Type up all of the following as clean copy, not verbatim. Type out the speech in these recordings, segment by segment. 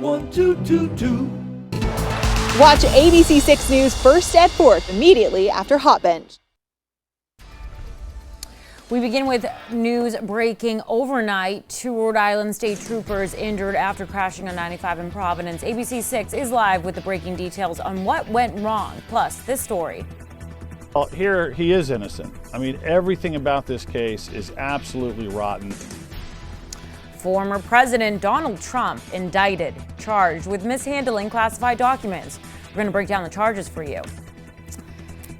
1222. Watch ABC 6 News first at 4th immediately after Hot Bench. We begin with news breaking overnight. 2 Rhode Island state troopers injured after crashing on 95 in Providence. ABC 6 is live with the breaking details on what went wrong, plus this story. Well, here he is innocent. I mean, everything about this case is absolutely rotten. Former President Donald Trump indicted, charged with mishandling classified documents. We're going to break down the charges for you.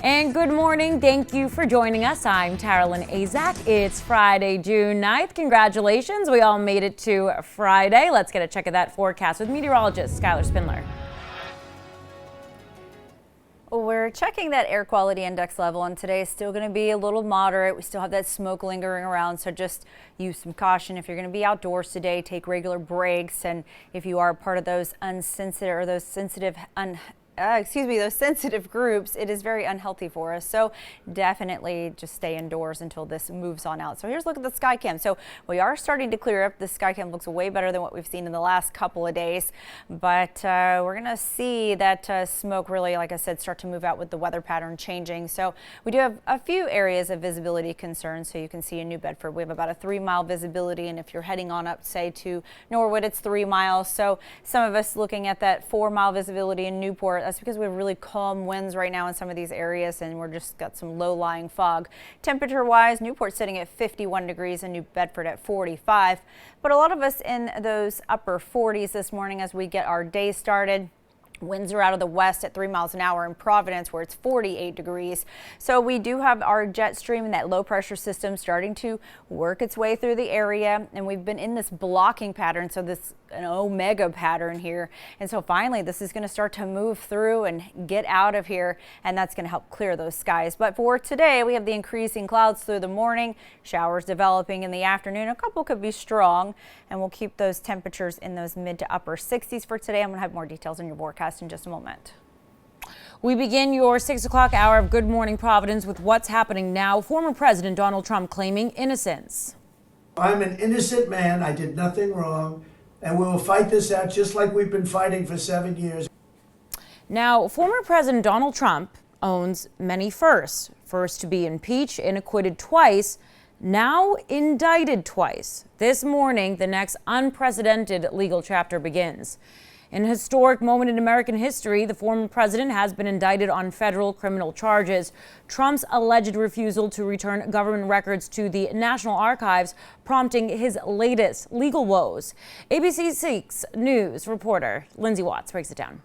And good morning. Thank you for joining us. I'm Taralyn Azak. It's Friday, June 9th. Congratulations. We all made it to Friday. Let's get a check of that forecast with meteorologist Skylar Spindler. We're checking that air quality index level, and today is still going to be a little moderate. We still have that smoke lingering around, so just use some caution. If you're going to be outdoors today, take regular breaks, and if you are part of those unsensitive or those sensitive those sensitive groups, it is very unhealthy for us. So definitely just stay indoors until this moves on out. So here's a look at the Skycam. So we are starting to clear up. The Skycam looks way better than what we've seen in the last couple of days. But we're going to see that smoke really, like I said, start to move out with the weather pattern changing. So we do have a few areas of visibility concerns. So you can see in New Bedford, we have about a 3-mile visibility. And if you're heading on up, say, to Norwood, it's 3 miles. So some of us looking at that 4-mile visibility in Newport. That's because we have really calm winds right now in some of these areas, and we're just got some low-lying fog. Temperature-wise, Newport's sitting at 51 degrees and New Bedford at 45. But a lot of us in those upper 40s this morning as we get our day started. Winds are out of the west at 3 miles an hour in Providence, where it's 48 degrees. So we do have our jet stream and that low pressure system starting to work its way through the area. And we've been in this blocking pattern. So this an omega pattern here. And so finally, this is going to start to move through and get out of here. And that's going to help clear those skies. But for today, we have the increasing clouds through the morning, showers developing in the afternoon. A couple could be strong, and we'll keep those temperatures in those mid to upper 60s for today. I'm going to have more details in your forecast in just a moment. We begin your 6 o'clock hour of Good Morning Providence with what's happening now. Former President Donald Trump claiming innocence. I'm an innocent man. I did nothing wrong. And we will fight this out just like we've been fighting for 7 years. Now, former President Donald Trump owns many firsts. First to be impeached and acquitted twice, now indicted twice. This morning, the next unprecedented legal chapter begins. In a historic moment in American history, the former president has been indicted on federal criminal charges. Trump's alleged refusal to return government records to the National Archives prompting his latest legal woes. ABC 6 News reporter Lindsay Watts breaks it down.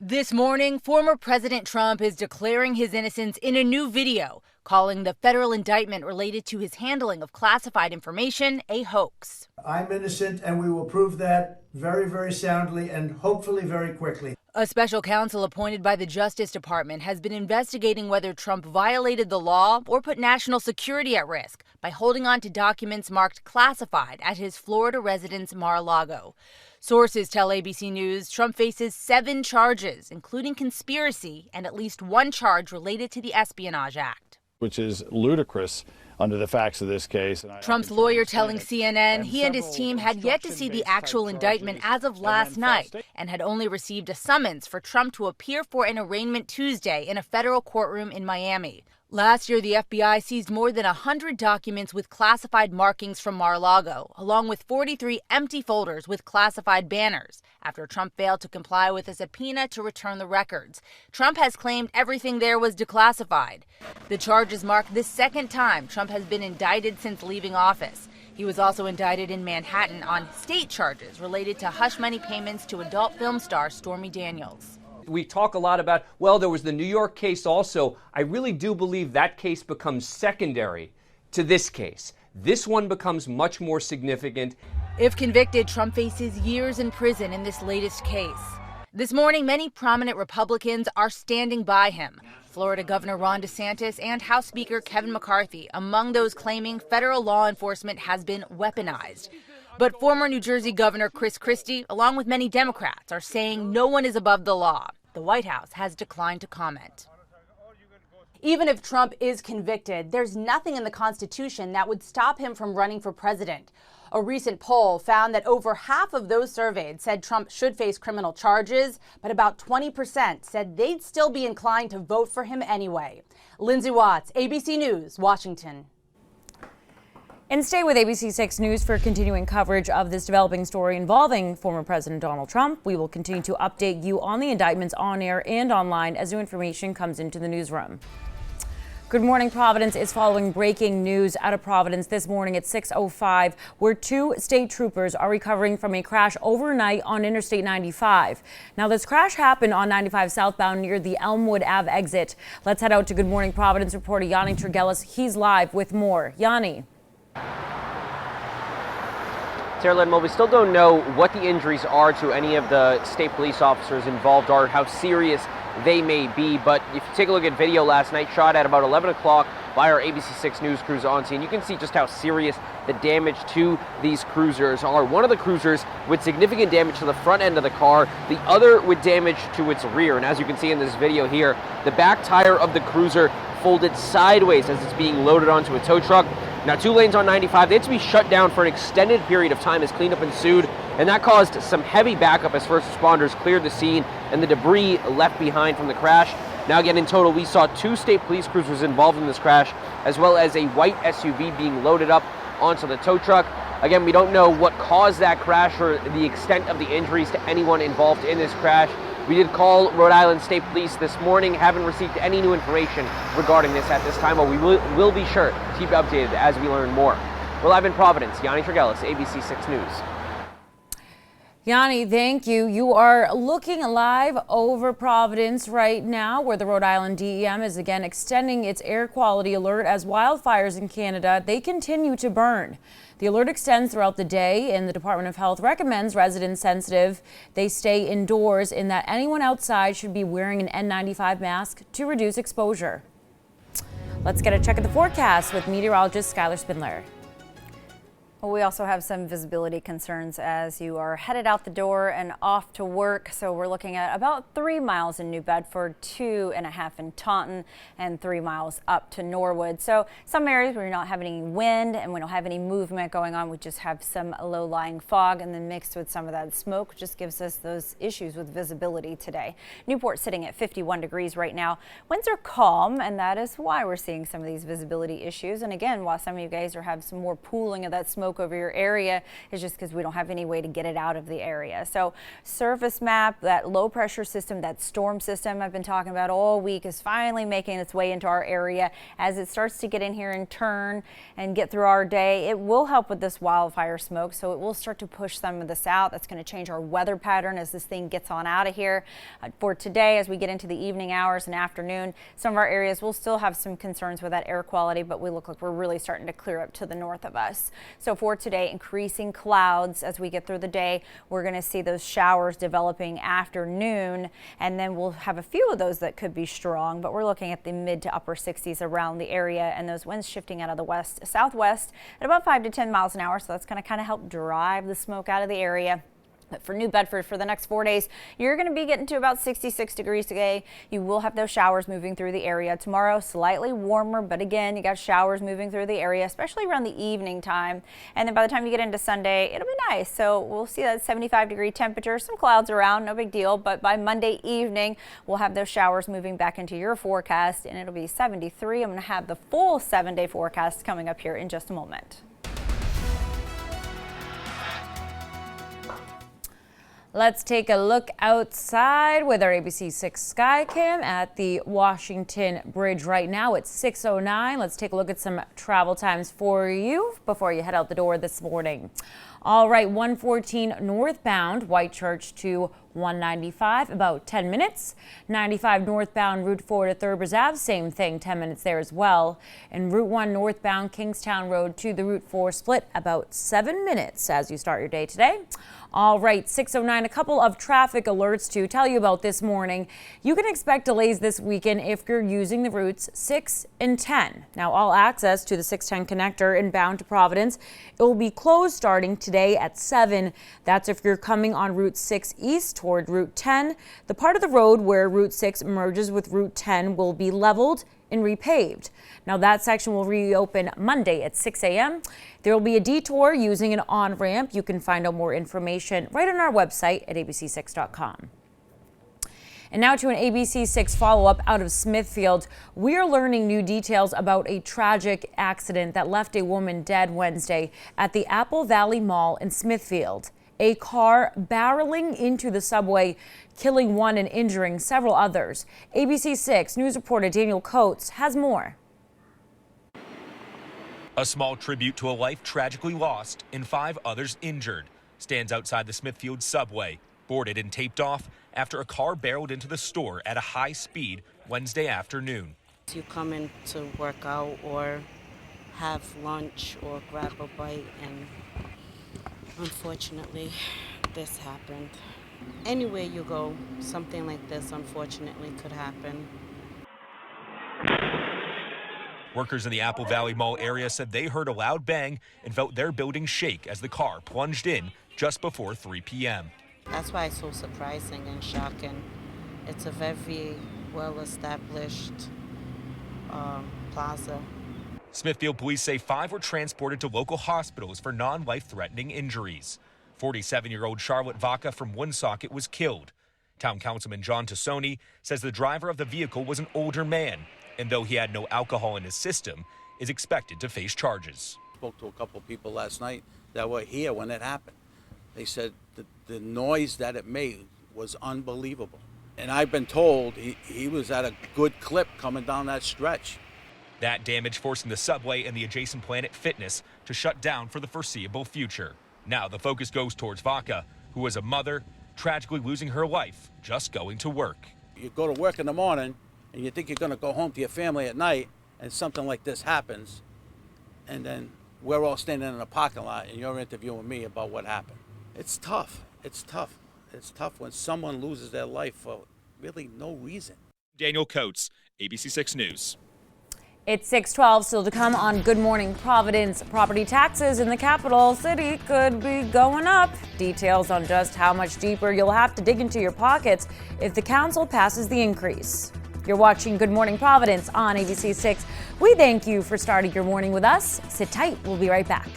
This morning, former President Trump is declaring his innocence in a new video, calling the federal indictment related to his handling of classified information a hoax. I'm innocent, and we will prove that very, very soundly and hopefully very quickly. A special counsel appointed by the Justice Department has been investigating whether Trump violated the law or put national security at risk by holding on to documents marked classified at his Florida residence Mar-a-Lago. Sources tell ABC News Trump faces 7 charges, including conspiracy and at least 1 charge related to the Espionage Act. Which is ludicrous under the facts of this case. Trump's lawyer telling CNN he and his team had yet to see the actual indictment as of last night and had only received a summons for Trump to appear for an arraignment Tuesday in a federal courtroom in Miami. Last year, the FBI seized more than 100 documents with classified markings from Mar-a-Lago, along with 43 empty folders with classified banners, after Trump failed to comply with a subpoena to return the records. Trump has claimed everything there was declassified. The charges mark the second time Trump has been indicted since leaving office. He was also indicted in Manhattan on state charges related to hush money payments to adult film star Stormy Daniels. We talk a lot about, well, there was the New York case also. I really do believe that case becomes secondary to this case. This one becomes much more significant. If convicted, Trump faces years in prison in this latest case. This morning, many prominent Republicans are standing by him. Florida Governor Ron DeSantis and House Speaker Kevin McCarthy among those claiming federal law enforcement has been weaponized. But former New Jersey Governor Chris Christie, along with many Democrats, are saying no one is above the law. The White House has declined to comment. Even if Trump is convicted, there's nothing in the Constitution that would stop him from running for president. A recent poll found that over half of those surveyed said Trump should face criminal charges, but about 20% said they'd still be inclined to vote for him anyway. Lindsay Watts, ABC News, Washington. And stay with ABC 6 News for continuing coverage of this developing story involving former President Donald Trump. We will continue to update you on the indictments on air and online as new information comes into the newsroom. Good morning. Providence is following breaking news out of Providence this morning at 6:05, where 2 state troopers are recovering from a crash overnight on Interstate 95. Now, this crash happened on 95 southbound near the Elmwood Ave exit. Let's head out to Good Morning Providence reporter Yanni Tregelis. He's live with more. Yanni. Sarah Lynn, well, we still don't know what the injuries are to any of the state police officers involved or how serious they may be. But if you take a look at video last night shot at about 11 o'clock by our ABC 6 News crews on scene, you can see just how serious the damage to these cruisers are. One of the cruisers with significant damage to the front end of the car, the other with damage to its rear. And as you can see in this video here, the back tire of the cruiser folded sideways as it's being loaded onto a tow truck. Now, 2 lanes on 95, they had to be shut down for an extended period of time as cleanup ensued, and that caused some heavy backup as first responders cleared the scene and the debris left behind from the crash. Now, again, in total, we saw 2 state police cruisers involved in this crash, as well as a white SUV being loaded up onto the tow truck. Again, we don't know what caused that crash or the extent of the injuries to anyone involved in this crash. We did call Rhode Island State Police this morning, haven't received any new information regarding this at this time, but we will be sure to keep you updated as we learn more. We're live in Providence. Yanni Tregelis, ABC 6 News. Yanni, thank you. You are looking live over Providence right now, where the Rhode Island DEM is again extending its air quality alert as wildfires in Canada, they continue to burn. The alert extends throughout the day, and the Department of Health recommends residents sensitive they stay indoors, in that anyone outside should be wearing an N95 mask to reduce exposure. Let's get a check of the forecast with meteorologist Skylar Spindler. Well, we also have some visibility concerns as you are headed out the door and off to work. So we're looking at about 3 miles in New Bedford, 2.5 in Taunton, and 3 miles up to Norwood. So some areas where you're not having any wind and we don't have any movement going on, we just have some low-lying fog, and then mixed with some of that smoke just gives us those issues with visibility today. Newport sitting at 51 degrees right now. Winds are calm, and that is why we're seeing some of these visibility issues. And again, while some of you guys are having some more pooling of that smoke over your area, is just because we don't have any way to get it out of the area. So surface map, that low pressure system, that storm system I've been talking about all week, is finally making its way into our area. As it starts to get in here and turn and get through our day, it will help with this wildfire smoke, so it will start to push some of this out. That's going to change our weather pattern as this thing gets on out of here. For today, as we get into the evening hours and afternoon, some of our areas will still have some concerns with that air quality, but we look like we're really starting to clear up to the north of us. So for today, increasing clouds as we get through the day. We're going to see those showers developing afternoon, and then we'll have a few of those that could be strong, but we're looking at the mid to upper 60s around the area, and those winds shifting out of the west southwest at about 5 to 10 miles an hour. So that's going to kind of help drive the smoke out of the area. But for New Bedford, for the next 4 days, you're going to be getting to about 66 degrees today. You will have those showers moving through the area. Tomorrow, slightly warmer, but again, you got showers moving through the area, especially around the evening time. And then by the time you get into Sunday, it'll be nice. So we'll see that 75-degree temperature, some clouds around, no big deal. But by Monday evening, we'll have those showers moving back into your forecast, and it'll be 73. I'm going to have the full 7-day forecast coming up here in just a moment. Let's take a look outside with our ABC 6 Skycam at the Washington Bridge right now at 6:09. Let's take a look at some travel times for you before you head out the door this morning. All right, 114 northbound, Whitechurch to 195, about 10 minutes. 95 northbound, Route 4 to Thurbers Ave, same thing, 10 minutes there as well. And Route 1 northbound, Kingstown Road to the Route 4 split, about 7 minutes as you start your day today. All right, 6:09, a couple of traffic alerts to tell you about this morning. You can expect delays this weekend if you're using the routes 6 and 10. Now, all access to the 610 connector inbound to Providence, it will be closed starting today at 7. That's if you're coming on Route 6 east toward Route 10. The part of the road where Route 6 merges with Route 10 will be leveled and repaved. Now that section will reopen Monday at 6 a.m. There will be a detour using an on-ramp. You can find out more information right on our website at abc6.com. And now to an ABC6 follow-up out of Smithfield. We're learning new details about a tragic accident that left a woman dead Wednesday at the Apple Valley Mall in Smithfield. A car barreling into the subway, killing one and injuring several others. ABC6 News reporter Daniel Coates has more. A small tribute to a life tragically lost and 5 others injured stands outside the Smithfield subway, boarded and taped off after a car barreled into the store at a high speed Wednesday afternoon. You come in to work out or have lunch or grab a bite, and unfortunately this happened. Anywhere you go, something like this unfortunately could happen. Workers in the Apple Valley Mall area said they heard a loud bang and felt their building shake as the car plunged in just before 3 p.m. That's why it's so surprising and shocking. It's a very well-established plaza. Smithfield police say 5 were transported to local hospitals for non-life-threatening injuries. 47-year-old Charlotte Vaca from Woonsocket was killed. Town Councilman John Tassoni says the driver of the vehicle was an older man, and though he had no alcohol in his system, is expected to face charges. Spoke to a couple of people last night that were here when it happened. They said the noise that it made was unbelievable. And I've been told he was at a good clip coming down that stretch. That damage forcing the subway and the adjacent Planet Fitness to shut down for the foreseeable future. Now the focus goes towards Vaca, who was a mother, tragically losing her life just going to work. You go to work in the morning and you think you're going to go home to your family at night, and something like this happens, and then we're all standing in a parking lot and you're interviewing me about what happened. It's tough. It's tough. It's tough when someone loses their life for really no reason. Daniel Coates, ABC6 News. It's 6:12, still to come on Good Morning Providence. Property taxes in the capital city could be going up. Details on just how much deeper you'll have to dig into your pockets if the council passes the increase. You're watching Good Morning Providence on ABC6. We thank you for starting your morning with us. Sit tight. We'll be right back.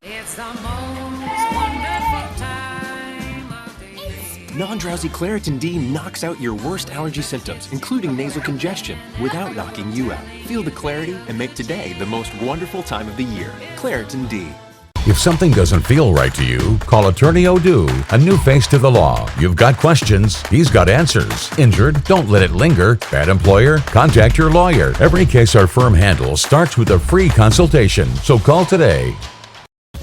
It's the most wonderful time of the day. Non-drowsy Claritin D knocks out your worst allergy symptoms, including nasal congestion, without knocking you out. Feel the clarity and make today the most wonderful time of the year. Claritin D. If something doesn't feel right to you, call Attorney O'Due, a new face to the law. You've got questions, he's got answers. Injured? Don't let it linger. Bad employer? Contact your lawyer. Every case our firm handles starts with a free consultation, so call today.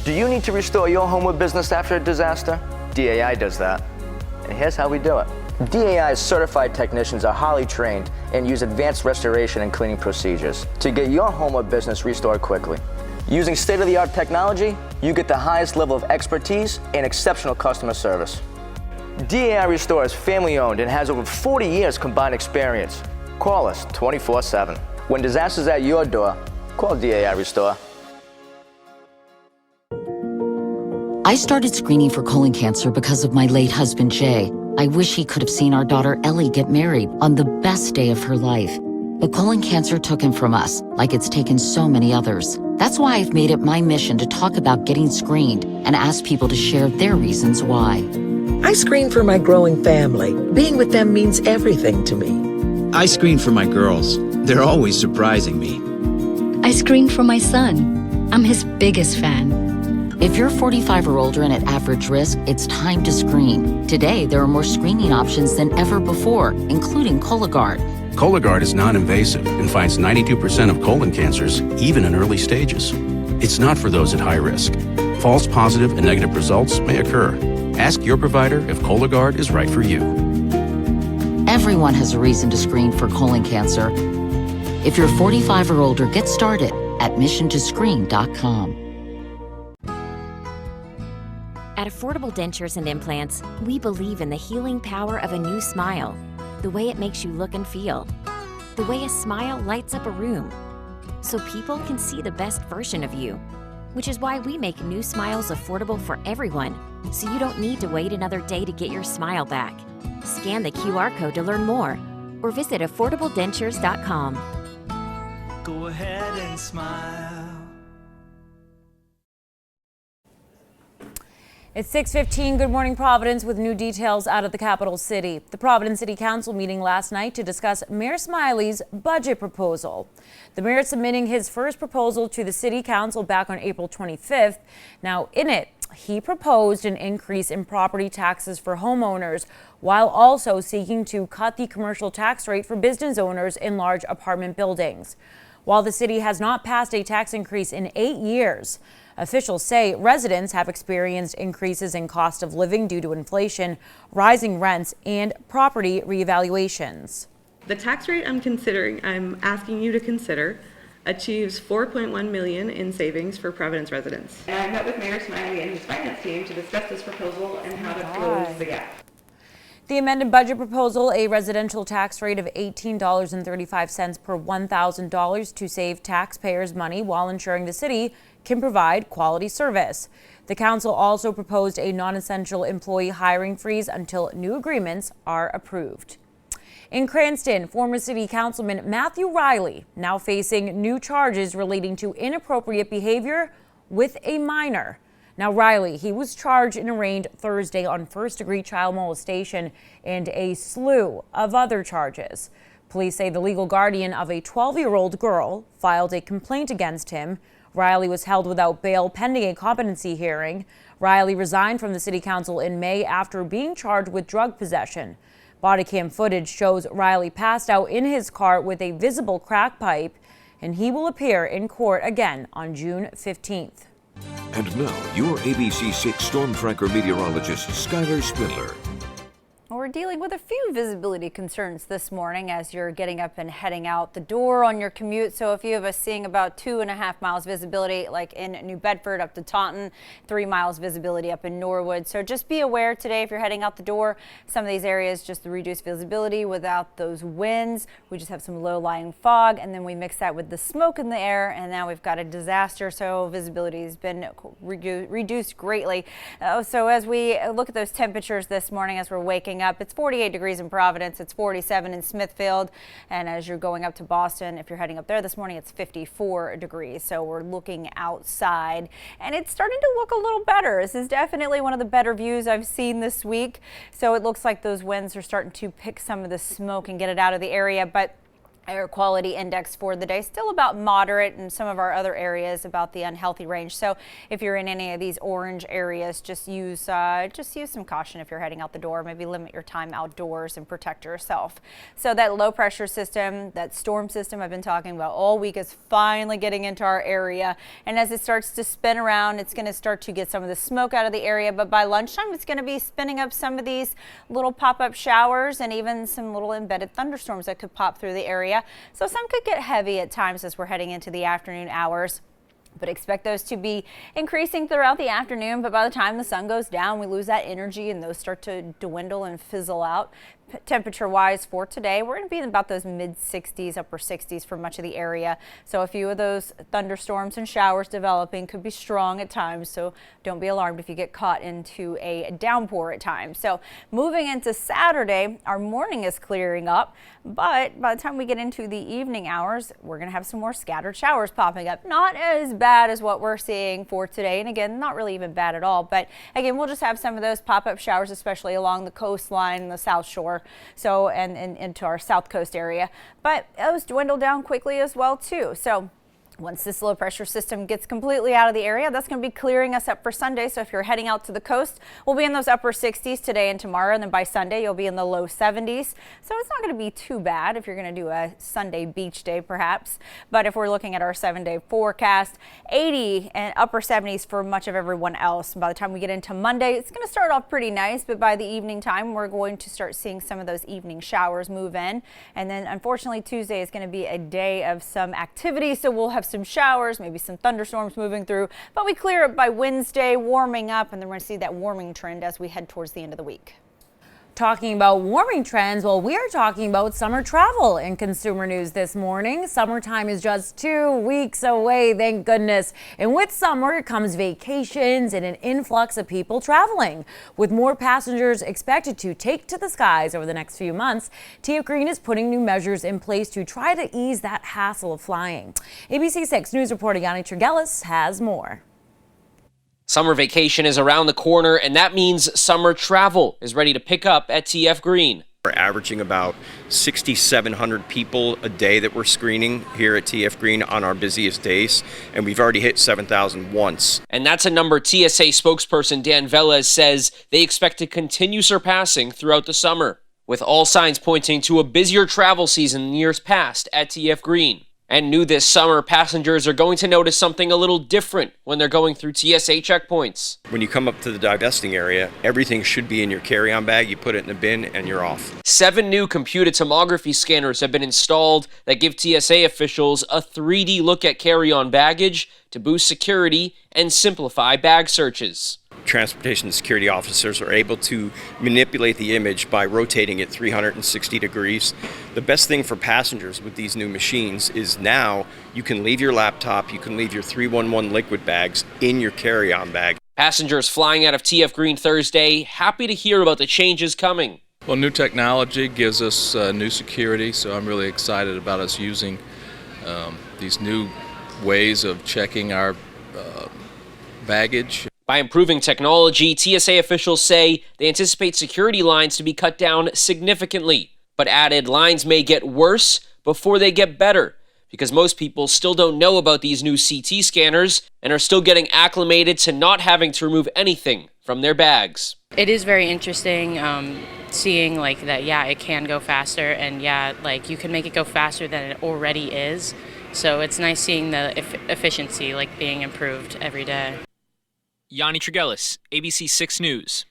Do you need to restore your home or business after a disaster? DAI does that. And here's how we do it. DAI's certified technicians are highly trained and use advanced restoration and cleaning procedures to get your home or business restored quickly. Using state-of-the-art technology, you get the highest level of expertise and exceptional customer service. DAI Restore is family-owned and has over 40 years combined experience. Call us 24/7. When disaster's at your door, call DAI Restore. I started screening for colon cancer because of my late husband, Jay. I wish he could have seen our daughter, Ellie, get married on the best day of her life. But colon cancer took him from us, like it's taken so many others. That's why I've made it my mission to talk about getting screened and ask people to share their reasons why. I screen for my growing family. Being with them means everything to me. I screen for my girls. They're always surprising me. I screen for my son. I'm his biggest fan. If you're 45 or older and at average risk, it's time to screen. Today, there are more screening options than ever before, including Cologuard. Cologuard is non-invasive and finds 92% of colon cancers, even in early stages. It's not for those at high risk. False positive and negative results may occur. Ask your provider if Cologuard is right for you. Everyone has a reason to screen for colon cancer. If you're 45 or older, get started at missiontoscreen.com. At Affordable Dentures and Implants, we believe in the healing power of a new smile, the way it makes you look and feel, the way a smile lights up a room, so people can see the best version of you, which is why we make new smiles affordable for everyone, so you don't need to wait another day to get your smile back. Scan the QR code to learn more or visit affordabledentures.com. Go ahead and smile. It's 6:15. Good morning, Providence, with new details out of the capital city. The Providence City Council meeting last night to discuss Mayor Smiley's budget proposal. The mayor submitting his first proposal to the City Council back on April 25th. Now, in it, he proposed an increase in property taxes for homeowners while also seeking to cut the commercial tax rate for business owners in large apartment buildings. While the city has not passed a tax increase in 8 years, officials say residents have experienced increases in cost of living due to inflation, rising rents, and property reevaluations. The tax rate I'm asking you to consider achieves $4.1 million in savings for Providence residents. And I met with Mayor Smiley and his finance team to discuss this proposal and how to close the gap. The amended budget proposal, a residential tax rate of $18.35 per $1,000 to save taxpayers money while ensuring the city can provide quality service. The council also proposed a non-essential employee hiring freeze until new agreements are approved. In Cranston, former city councilman Matthew Riley now facing new charges relating to inappropriate behavior with a minor. Now, Riley, he was charged and arraigned Thursday on first-degree child molestation and a slew of other charges. Police say the legal guardian of a 12-year-old girl filed a complaint against him. Riley was held without bail pending a competency hearing. Riley resigned from the city council in May after being charged with drug possession. Body cam footage shows Riley passed out in his car with a visible crack pipe, and he will appear in court again on June 15th. And now, your ABC6 Storm Tracker meteorologist, Skylar Spindler. We're dealing with a few visibility concerns this morning as you're getting up and heading out the door on your commute. So a few of us seeing about 2.5 miles visibility, like in New Bedford up to Taunton, 3 miles visibility up in Norwood. So just be aware today if you're heading out the door, some of these areas just the reduced visibility without those winds. We just have some low-lying fog, and then we mix that with the smoke in the air, and now we've got a disaster. So visibility has been reduced greatly. So as we look at those temperatures this morning as we're waking up, it's 48 degrees in Providence, it's 47 in Smithfield, and as you're going up to Boston, if you're heading up there this morning, it's 54 degrees. So we're looking outside, and it's starting to look a little better. This is definitely one of the better views I've seen this week. So it looks like those winds are starting to pick some of the smoke and get it out of the area, but air quality index for the day still about moderate, and some of our other areas about the unhealthy range. So if you're in any of these orange areas, just use some caution if you're heading out the door. Maybe limit your time outdoors and protect yourself. So that low pressure system, that storm system I've been talking about all week, is finally getting into our area, and as it starts to spin around, it's going to start to get some of the smoke out of the area, but by lunchtime it's going to be spinning up some of these little pop-up showers and even some little embedded thunderstorms that could pop through the area. So some could get heavy at times as we're heading into the afternoon hours, but expect those to be increasing throughout the afternoon. But by the time the sun goes down, we lose that energy and those start to dwindle and fizzle out. Temperature wise for today, we're going to be in about those mid 60s, upper 60s for much of the area. So a few of those thunderstorms and showers developing could be strong at times. So don't be alarmed if you get caught into a downpour at times. So moving into Saturday, our morning is clearing up, but by the time we get into the evening hours, we're going to have some more scattered showers popping up. Not as bad as what we're seeing for today. And again, not really even bad at all. But again, we'll just have some of those pop-up showers, especially along the coastline and the South Shore. So, and into our South Coast area, but those dwindle down quickly as well too. So once this low pressure system gets completely out of the area, that's going to be clearing us up for Sunday. So if you're heading out to the coast, we'll be in those upper 60s today and tomorrow. And then by Sunday, you'll be in the low 70s. So it's not going to be too bad if you're going to do a Sunday beach day, perhaps. But if we're looking at our 7-day forecast, 80 and upper 70s for much of everyone else. By the time we get into Monday, it's going to start off pretty nice. But by the evening time, we're going to start seeing some of those evening showers move in. And then unfortunately, Tuesday is going to be a day of some activity. So we'll have some showers, maybe some thunderstorms moving through, but we clear it by Wednesday, warming up, and then we're going to see that warming trend as we head towards the end of the week. talking about warming trends, well, we are talking about summer travel in consumer news this morning. Summertime is just 2 weeks away, thank goodness. And with summer comes vacations and an influx of people traveling. With more passengers expected to take to the skies over the next few months, TF Green is putting new measures in place to try to ease that hassle of flying. ABC 6 News reporter Yanni Trigelis has more. Summer vacation is around the corner, and that means summer travel is ready to pick up at TF Green. We're averaging about 6,700 people a day that we're screening here at TF Green on our busiest days, and we've already hit 7,000 once. And that's a number TSA spokesperson Dan Velez says they expect to continue surpassing throughout the summer, with all signs pointing to a busier travel season than years past at TF Green. And new this summer, passengers are going to notice something a little different when they're going through TSA checkpoints. When you come up to the divesting area, everything should be in your carry-on bag. You put it in the bin and you're off. 7 new computed tomography scanners have been installed that give TSA officials a 3D look at carry-on baggage to boost security and simplify bag searches. Transportation security officers are able to manipulate the image by rotating it 360 degrees. The best thing for passengers with these new machines is now you can leave your laptop, you can leave your 311 liquid bags in your carry-on bag. Passengers flying out of TF Green Thursday happy to hear about the changes coming. Well, new technology gives us new security, so I'm really excited about us using these new ways of checking our baggage. By improving technology, TSA officials say they anticipate security lines to be cut down significantly, but added lines may get worse before they get better, because most people still don't know about these new CT scanners and are still getting acclimated to not having to remove anything from their bags. It is very interesting seeing like that, yeah, it can go faster, and yeah, like you can make it go faster than it already is. So it's nice seeing the efficiency like being improved every day. Yanni Trigelis, ABC 6 News.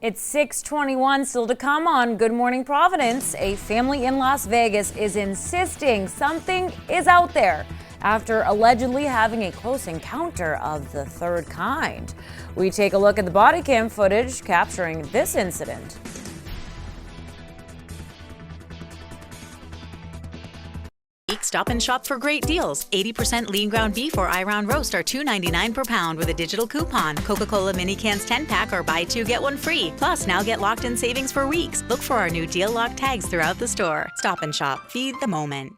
It's 6:21, still to come on Good Morning Providence. A family in Las Vegas is insisting something is out there after allegedly having a close encounter of the third kind. We take a look at the body cam footage capturing this incident. Stop and shop for great deals. 80% lean ground beef or I-round roast are $2.99 per pound with a digital coupon. Coca-Cola mini cans 10-pack are buy 2 get 1 free. Plus, now get locked-in savings for weeks. Look for our new deal lock tags throughout the store. Stop and shop. Feed the moment.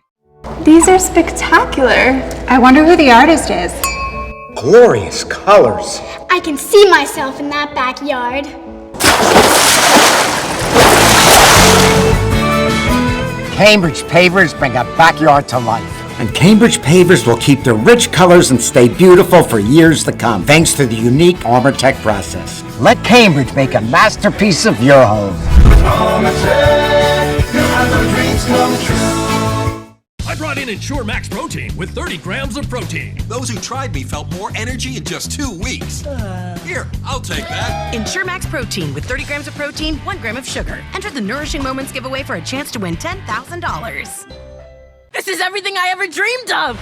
These are spectacular. I wonder who the artist is. Glorious colors. I can see myself in that backyard. Cambridge pavers bring a backyard to life. And Cambridge pavers will keep their rich colors and stay beautiful for years to come, thanks to the unique Armortech process. Let Cambridge make a masterpiece of your home. Armortech, you have your dreams come true. I brought in Ensure Max Protein with 30 grams of protein. Those who tried me felt more energy in just 2 weeks. Here, I'll take that. Ensure Max Protein with 30 grams of protein, 1 gram of sugar. Enter the Nourishing Moments giveaway for a chance to win $10,000. This is everything I ever dreamed of!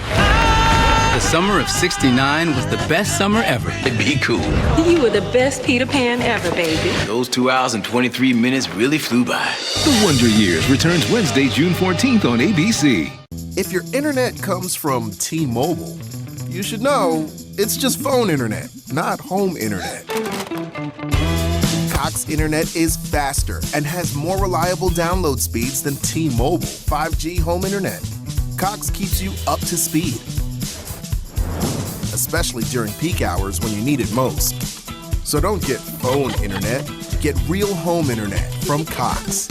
The summer of '69 was the best summer ever. Be cool. You were the best Peter Pan ever, baby. Those 2 hours and 23 minutes really flew by. The Wonder Years returns Wednesday, June 14th on ABC. If your internet comes from T-Mobile, you should know it's just phone internet, not home internet. Cox Internet is faster and has more reliable download speeds than T-Mobile 5G home internet. Cox keeps you up to speed, especially during peak hours when you need it most. So don't get phone internet, get real home internet from Cox.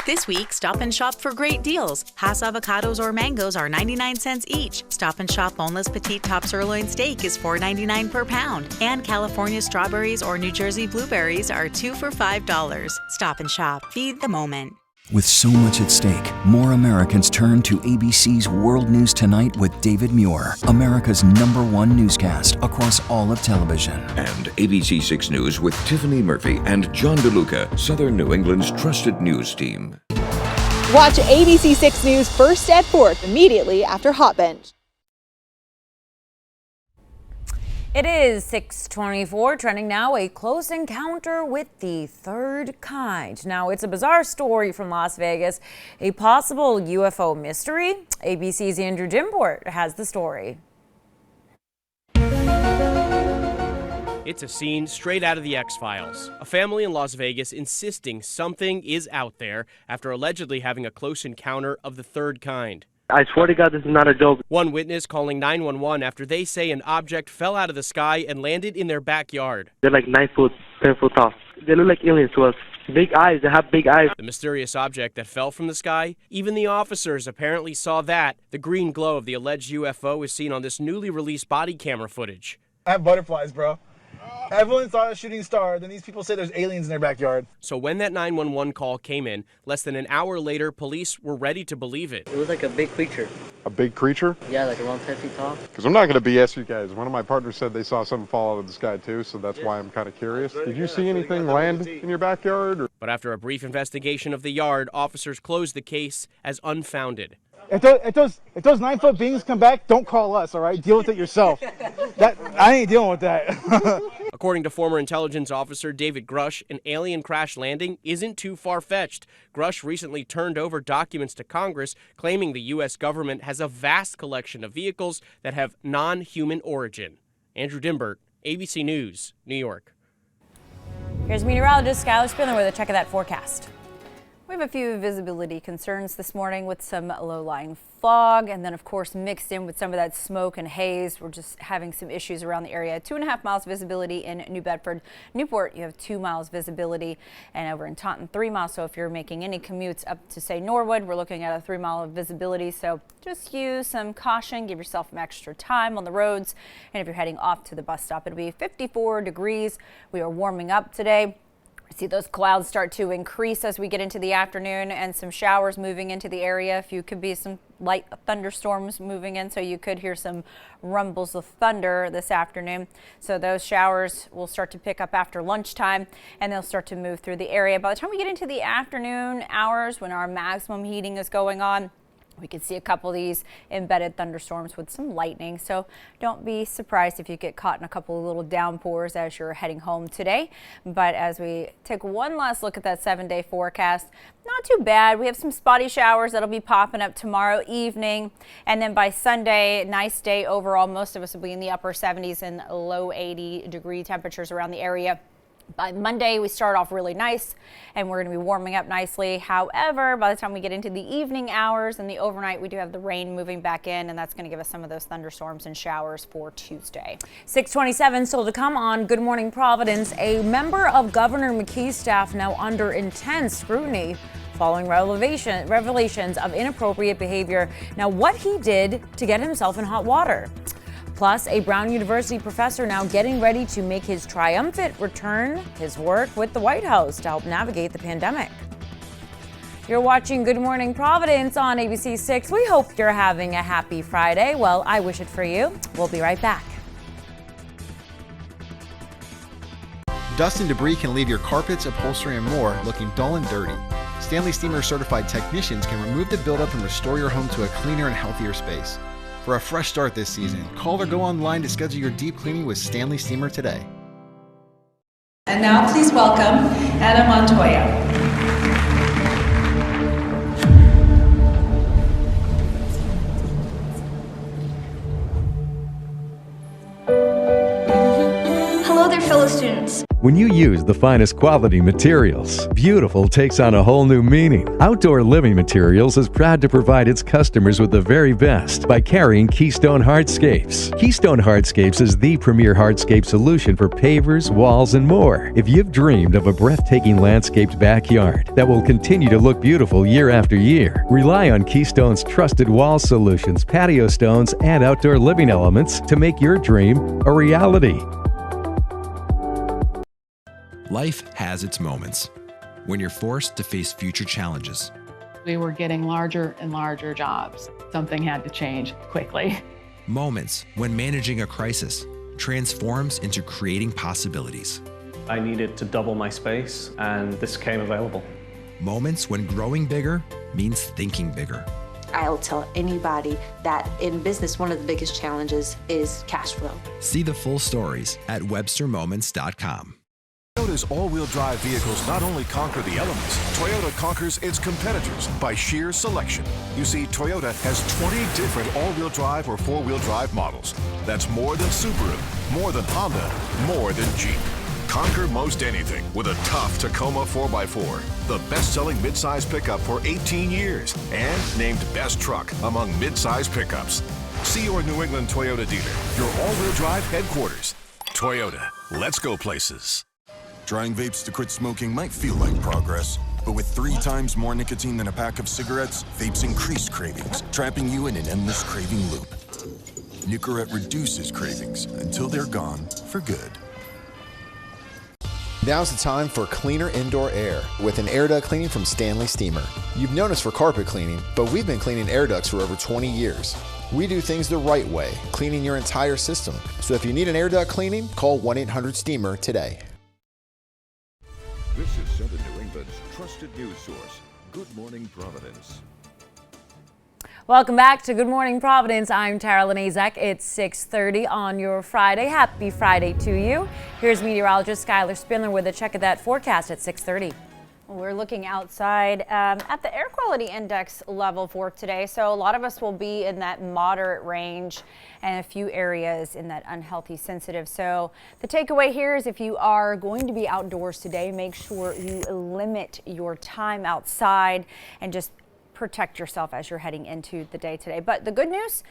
This week, Stop and Shop for great deals. Hass avocados or mangoes are 99 cents each. Stop and Shop boneless petite top sirloin steak is $4.99 per pound. And California strawberries or New Jersey blueberries are 2 for $5. Stop and Shop. Feed the moment. With so much at stake, more Americans turn to ABC's World News Tonight with David Muir, America's #1 newscast across all of television. And ABC 6 News with Tiffany Murphy and John DeLuca, Southern New England's trusted news team. Watch ABC 6 News first at 4 immediately after Hot Bench. It is 6:24, trending now, a close encounter with the third kind. Now, it's a bizarre story from Las Vegas, a possible UFO mystery. ABC's Andrew Dimbort has the story. It's a scene straight out of the X-Files. A family in Las Vegas insisting something is out there after allegedly having a close encounter of the third kind. I swear to God, this is not a joke. One witness calling 911 after they say an object fell out of the sky and landed in their backyard. They're like 9 foot, 10 foot tall. They look like aliens to us. Big eyes, they have big eyes. The mysterious object that fell from the sky, even the officers apparently saw that. The green glow of the alleged UFO is seen on this newly released body camera footage. I have butterflies, bro. Everyone saw a shooting star, then these people say there's aliens in their backyard. So when that 911 call came in, less than an hour later, police were ready to believe it. It was like a big creature. A big creature? Yeah, like around 10 feet tall. Because I'm not going to BS you guys. One of my partners said they saw something fall out of the sky too, so that's why I'm kind of curious. Did you see anything land in your backyard? Or? But after a brief investigation of the yard, officers closed the case as unfounded. If those 9 foot beings come back, don't call us, all right? Deal with it yourself. I ain't dealing with that. According to former intelligence officer David Grush, an alien crash landing isn't too far-fetched. Grush recently turned over documents to Congress claiming the U.S. government has a vast collection of vehicles that have non-human origin. Andrew Dimbert, ABC News, New York. Here's meteorologist Skylar Spindler with a check of that forecast. We have a few visibility concerns this morning with some low-lying fog, and then of course mixed in with some of that smoke and haze. We're just having some issues around the area. 2.5 miles visibility in New Bedford. Newport, you have 2 miles visibility, and over in Taunton 3 miles. So if you're making any commutes up to say Norwood, we're looking at a 3 mile visibility. So just use some caution, give yourself some extra time on the roads. And if you're heading off to the bus stop, it'll be 54 degrees. We are warming up today. See those clouds start to increase as we get into the afternoon, and some showers moving into the area. If you could be some light thunderstorms moving in, so you could hear some rumbles of thunder this afternoon. So those showers will start to pick up after lunchtime, and they'll start to move through the area. By the time we get into the afternoon hours, when our maximum heating is going on, we can see a couple of these embedded thunderstorms with some lightning, so don't be surprised if you get caught in a couple of little downpours as you're heading home today. But as we take one last look at that 7-day forecast, not too bad. We have some spotty showers that'll be popping up tomorrow evening, and then by Sunday, nice day overall. Most of us will be in the upper 70s and low 80-degree temperatures around the area. By Monday, we start off really nice, and we're going to be warming up nicely. However, by the time we get into the evening hours and the overnight, we do have the rain moving back in, and that's going to give us some of those thunderstorms and showers for Tuesday. 6:27, still to come on Good Morning Providence. A member of Governor McKee's staff now under intense scrutiny following revelations of inappropriate behavior. Now, what he did to get himself in hot water. Plus, a Brown University professor now getting ready to make his triumphant return, his work with the White House to help navigate the pandemic. You're watching Good Morning Providence on ABC 6. We hope you're having a happy Friday. Well, I wish it for you. We'll be right back. Dust and debris can leave your carpets, upholstery, and more looking dull and dirty. Stanley Steamer certified technicians can remove the buildup and restore your home to a cleaner and healthier space. For a fresh start this season, call or go online to schedule your deep cleaning with Stanley Steamer today. And now please welcome Anna Montoya. Hello there, fellow students. When you use the finest quality materials, beautiful takes on a whole new meaning. Outdoor Living Materials is proud to provide its customers with the very best by carrying Keystone Hardscapes. Keystone Hardscapes is the premier hardscape solution for pavers, walls, and more. If you've dreamed of a breathtaking landscaped backyard that will continue to look beautiful year after year, rely on Keystone's trusted wall solutions, patio stones, and outdoor living elements to make your dream a reality. Life has its moments when you're forced to face future challenges. We were getting larger and larger jobs. Something had to change quickly. Moments when managing a crisis transforms into creating possibilities. I needed to double my space, and this came available. Moments when growing bigger means thinking bigger. I'll tell anybody that in business, one of the biggest challenges is cash flow. See the full stories at webstermoments.com. Toyota's all-wheel drive vehicles not only conquer the elements, Toyota conquers its competitors by sheer selection. You see, Toyota has 20 different all-wheel drive or four-wheel drive models. That's more than Subaru, more than Honda, more than Jeep. Conquer most anything with a tough Tacoma 4x4, the best-selling midsize pickup for 18 years, and named best truck among midsize pickups. See your New England Toyota dealer, your all-wheel drive headquarters. Toyota, let's go places. Trying vapes to quit smoking might feel like progress, but with 3 times more nicotine than a pack of cigarettes, vapes increase cravings, trapping you in an endless craving loop. Nicorette reduces cravings until they're gone for good. Now's the time for cleaner indoor air with an air duct cleaning from Stanley Steamer. You've known us for carpet cleaning, but we've been cleaning air ducts for over 20 years. We do things the right way, cleaning your entire system. So if you need an air duct cleaning, call 1-800-STEAMER today. This is Southern New England's trusted news source, Good Morning Providence. Welcome back to Good Morning Providence. I'm Tara Lanazek. It's 6:30 on your Friday. Happy Friday to you. Here's meteorologist Skylar Spindler with a check of that forecast at 6:30. We're looking outside at the air quality index level for today. So a lot of us will be in that moderate range and a few areas in that unhealthy sensitive. So the takeaway here is if you are going to be outdoors today, make sure you limit your time outside and just protect yourself as you're heading into the day today. But the good news,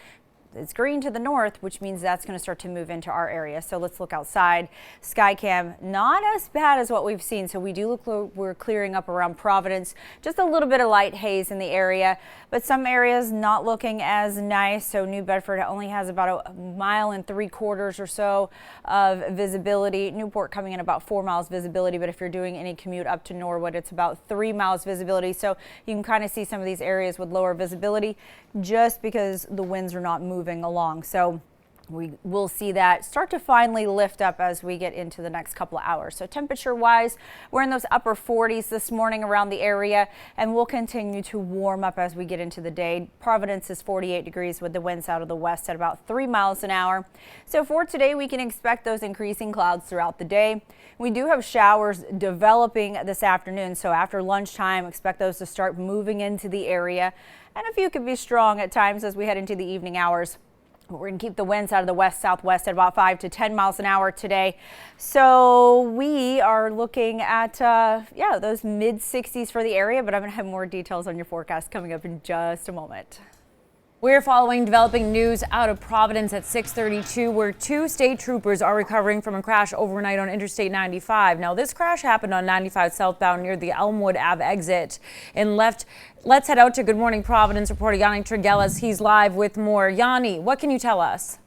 it's green to the north, which means that's going to start to move into our area. So let's look outside. Skycam, not as bad as what we've seen. So we do look, we're clearing up around Providence, just a little bit of light haze in the area, but some areas not looking as nice. So New Bedford only has about 1.75 miles or so of visibility. Newport coming in about 4 miles visibility, but if you're doing any commute up to Norwood, it's about 3 miles visibility. So you can kind of see some of these areas with lower visibility just because the winds are not moving along. So we will see that start to finally lift up as we get into the next couple of hours. So temperature wise, we're in those upper 40s this morning around the area, and we'll continue to warm up as we get into the day. Providence is 48 degrees with the winds out of the west at about 3 miles an hour. So for today, we can expect those increasing clouds throughout the day. We do have showers developing this afternoon. So after lunchtime, expect those to start moving into the area. And a few could be strong at times as we head into the evening hours. We're going to keep the winds out of the west-southwest at about 5 to 10 miles an hour today. So we are looking at, those mid-60s for the area, but I'm going to have more details on your forecast coming up in just a moment. We're following developing news out of Providence at 6:32, where 2 state troopers are recovering from a crash overnight on Interstate 95. Now, this crash happened on 95 southbound near the Elmwood Ave exit and left. Let's head out to Good Morning Providence reporter Yanni Triguelas. He's live with more. Yanni, what can you tell us?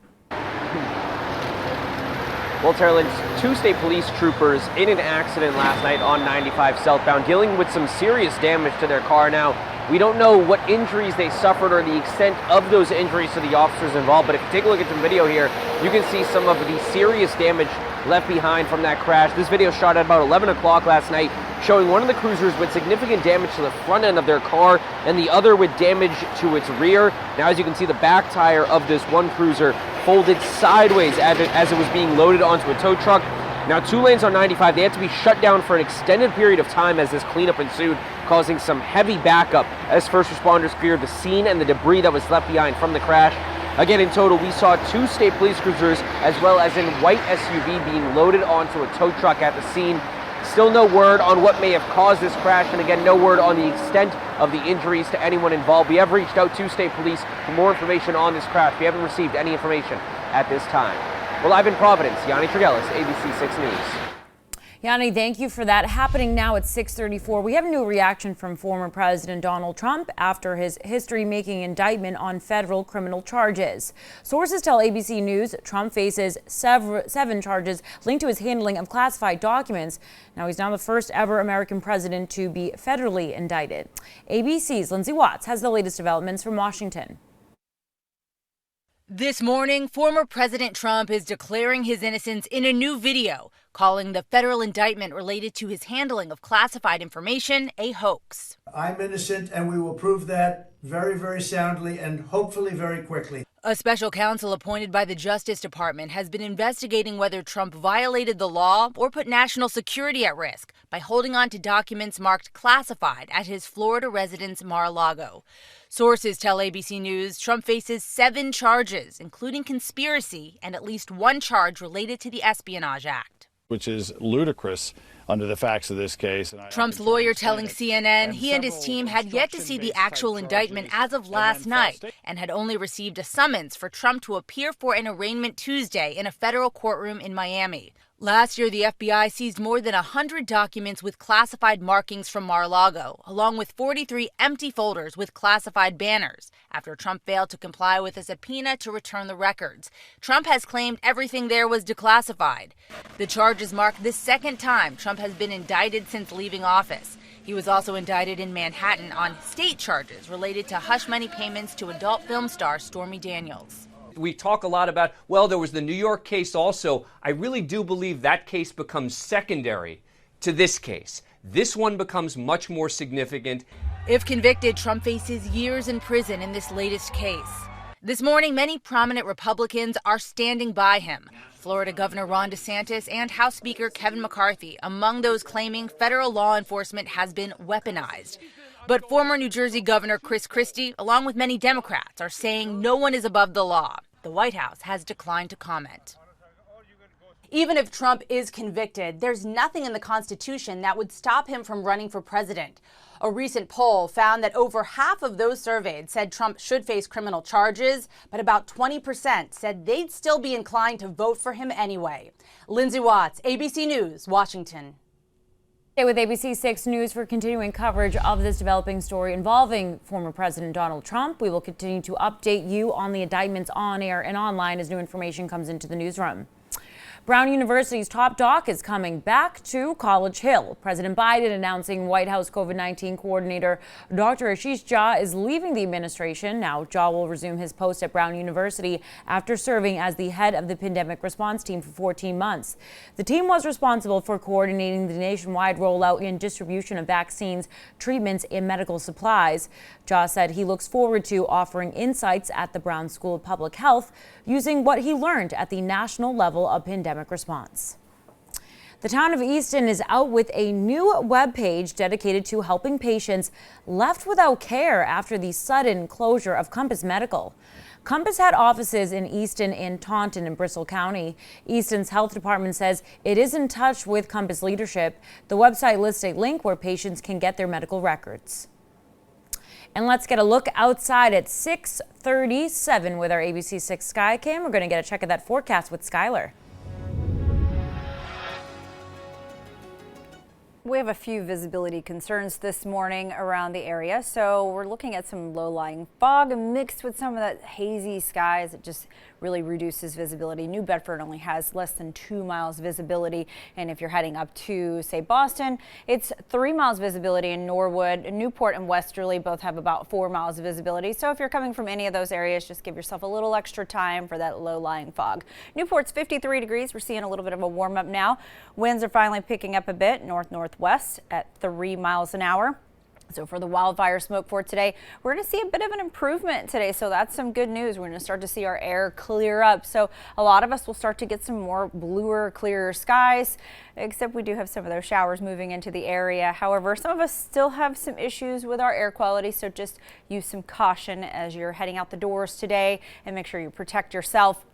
Well, Tara Lynch, 2 state police troopers in an accident last night on 95 southbound, dealing with some serious damage to their car. Now, we don't know what injuries they suffered or the extent of those injuries to the officers involved, but if you take a look at some video here, you can see some of the serious damage left behind from that crash. This video shot at about 11 o'clock last night, showing one of the cruisers with significant damage to the front end of their car and the other with damage to its rear. Now, as you can see, the back tire of this one cruiser folded sideways as it was being loaded onto a tow truck. Now, 2 lanes on 95, they had to be shut down for an extended period of time as this cleanup ensued, causing some heavy backup as first responders cleared the scene and the debris that was left behind from the crash. Again, in total, we saw 2 state police cruisers as well as a white SUV being loaded onto a tow truck at the scene. Still no word on what may have caused this crash, and again, no word on the extent of the injuries to anyone involved. We have reached out to state police for more information on this crash. We haven't received any information at this time. We're live in Providence. Yanni Triguelas, ABC 6 News. Yanni, thank you for that. Happening now at 6:34, we have a new reaction from former President Donald Trump after his history-making indictment on federal criminal charges. Sources tell ABC News Trump faces 7 charges linked to his handling of classified documents. Now, he's now the first ever American president to be federally indicted. ABC's Lindsay Watts has the latest developments from Washington. This morning, former President Trump is declaring his innocence in a new video calling the federal indictment related to his handling of classified information a hoax. I'm innocent, and we will prove that very, very soundly and hopefully very quickly. A special counsel appointed by the Justice Department has been investigating whether Trump violated the law or put national security at risk by holding on to documents marked classified at his Florida residence Mar-a-Lago. Sources tell ABC News Trump faces 7 charges, including conspiracy and at least 1 charge related to the Espionage Act. Which is ludicrous under the facts of this case. Trump's lawyer telling CNN he and his team had yet to see the actual indictment as of last night and had only received a summons for Trump to appear for an arraignment Tuesday in a federal courtroom in Miami. Last year, the FBI seized more than 100 documents with classified markings from Mar-a-Lago, along with 43 empty folders with classified banners, after Trump failed to comply with a subpoena to return the records. Trump has claimed everything there was declassified. The charges mark the second time Trump has been indicted since leaving office. He was also indicted in Manhattan on state charges related to hush money payments to adult film star Stormy Daniels. We talk a lot about, well, there was the New York case also. I really do believe that case becomes secondary to this case. This one becomes much more significant. If convicted, Trump faces years in prison in this latest case. This morning, many prominent Republicans are standing by him. Florida Governor Ron DeSantis and House Speaker Kevin McCarthy among those claiming federal law enforcement has been weaponized. But former New Jersey Governor Chris Christie, along with many Democrats, are saying no one is above the law. The White House has declined to comment. Even if Trump is convicted, there's nothing in the Constitution that would stop him from running for president. A recent poll found that over half of those surveyed said Trump should face criminal charges, but about 20% said they'd still be inclined to vote for him anyway. Lindsay Watts, ABC News, Washington. Stay with ABC 6 News for continuing coverage of this developing story involving former President Donald Trump. We will continue to update you on the indictments on air and online as new information comes into the newsroom. Brown University's top doc is coming back to College Hill. President Biden announcing White House COVID-19 coordinator Dr. Ashish Jha is leaving the administration. Now, Jha will resume his post at Brown University after serving as the head of the pandemic response team for 14 months. The team was responsible for coordinating the nationwide rollout and distribution of vaccines, treatments, and medical supplies. Jha said he looks forward to offering insights at the Brown School of Public Health using what he learned at the national level of pandemic response. The town of Easton is out with a new webpage dedicated to helping patients left without care after the sudden closure of Compass Medical. Compass had offices in Easton and Taunton in Bristol County. Easton's health department says it is in touch with Compass leadership. The website lists a link where patients can get their medical records. And let's get a look outside at 6:37 with our ABC 6 Skycam. We're going to get a check of that forecast with Skylar. We have a few visibility concerns this morning around the area, so we're looking at some low-lying fog mixed with some of that hazy skies. It just really reduces visibility. New Bedford only has less than 2 miles visibility, and if you're heading up to, say, Boston, it's 3 miles visibility in Norwood. Newport and Westerly both have about 4 miles of visibility, so if you're coming from any of those areas, just give yourself a little extra time for that low-lying fog. Newport's 53 degrees. We're seeing a little bit of a warm-up now. Winds are finally picking up a bit, north-northwest at 3 miles an hour. So for the wildfire smoke for today, we're going to see a bit of an improvement today. So that's some good news. We're going to start to see our air clear up. So a lot of us will start to get some more bluer, clearer skies, except we do have some of those showers moving into the area. However, some of us still have some issues with our air quality. So just use some caution as you're heading out the doors today and make sure you protect yourself.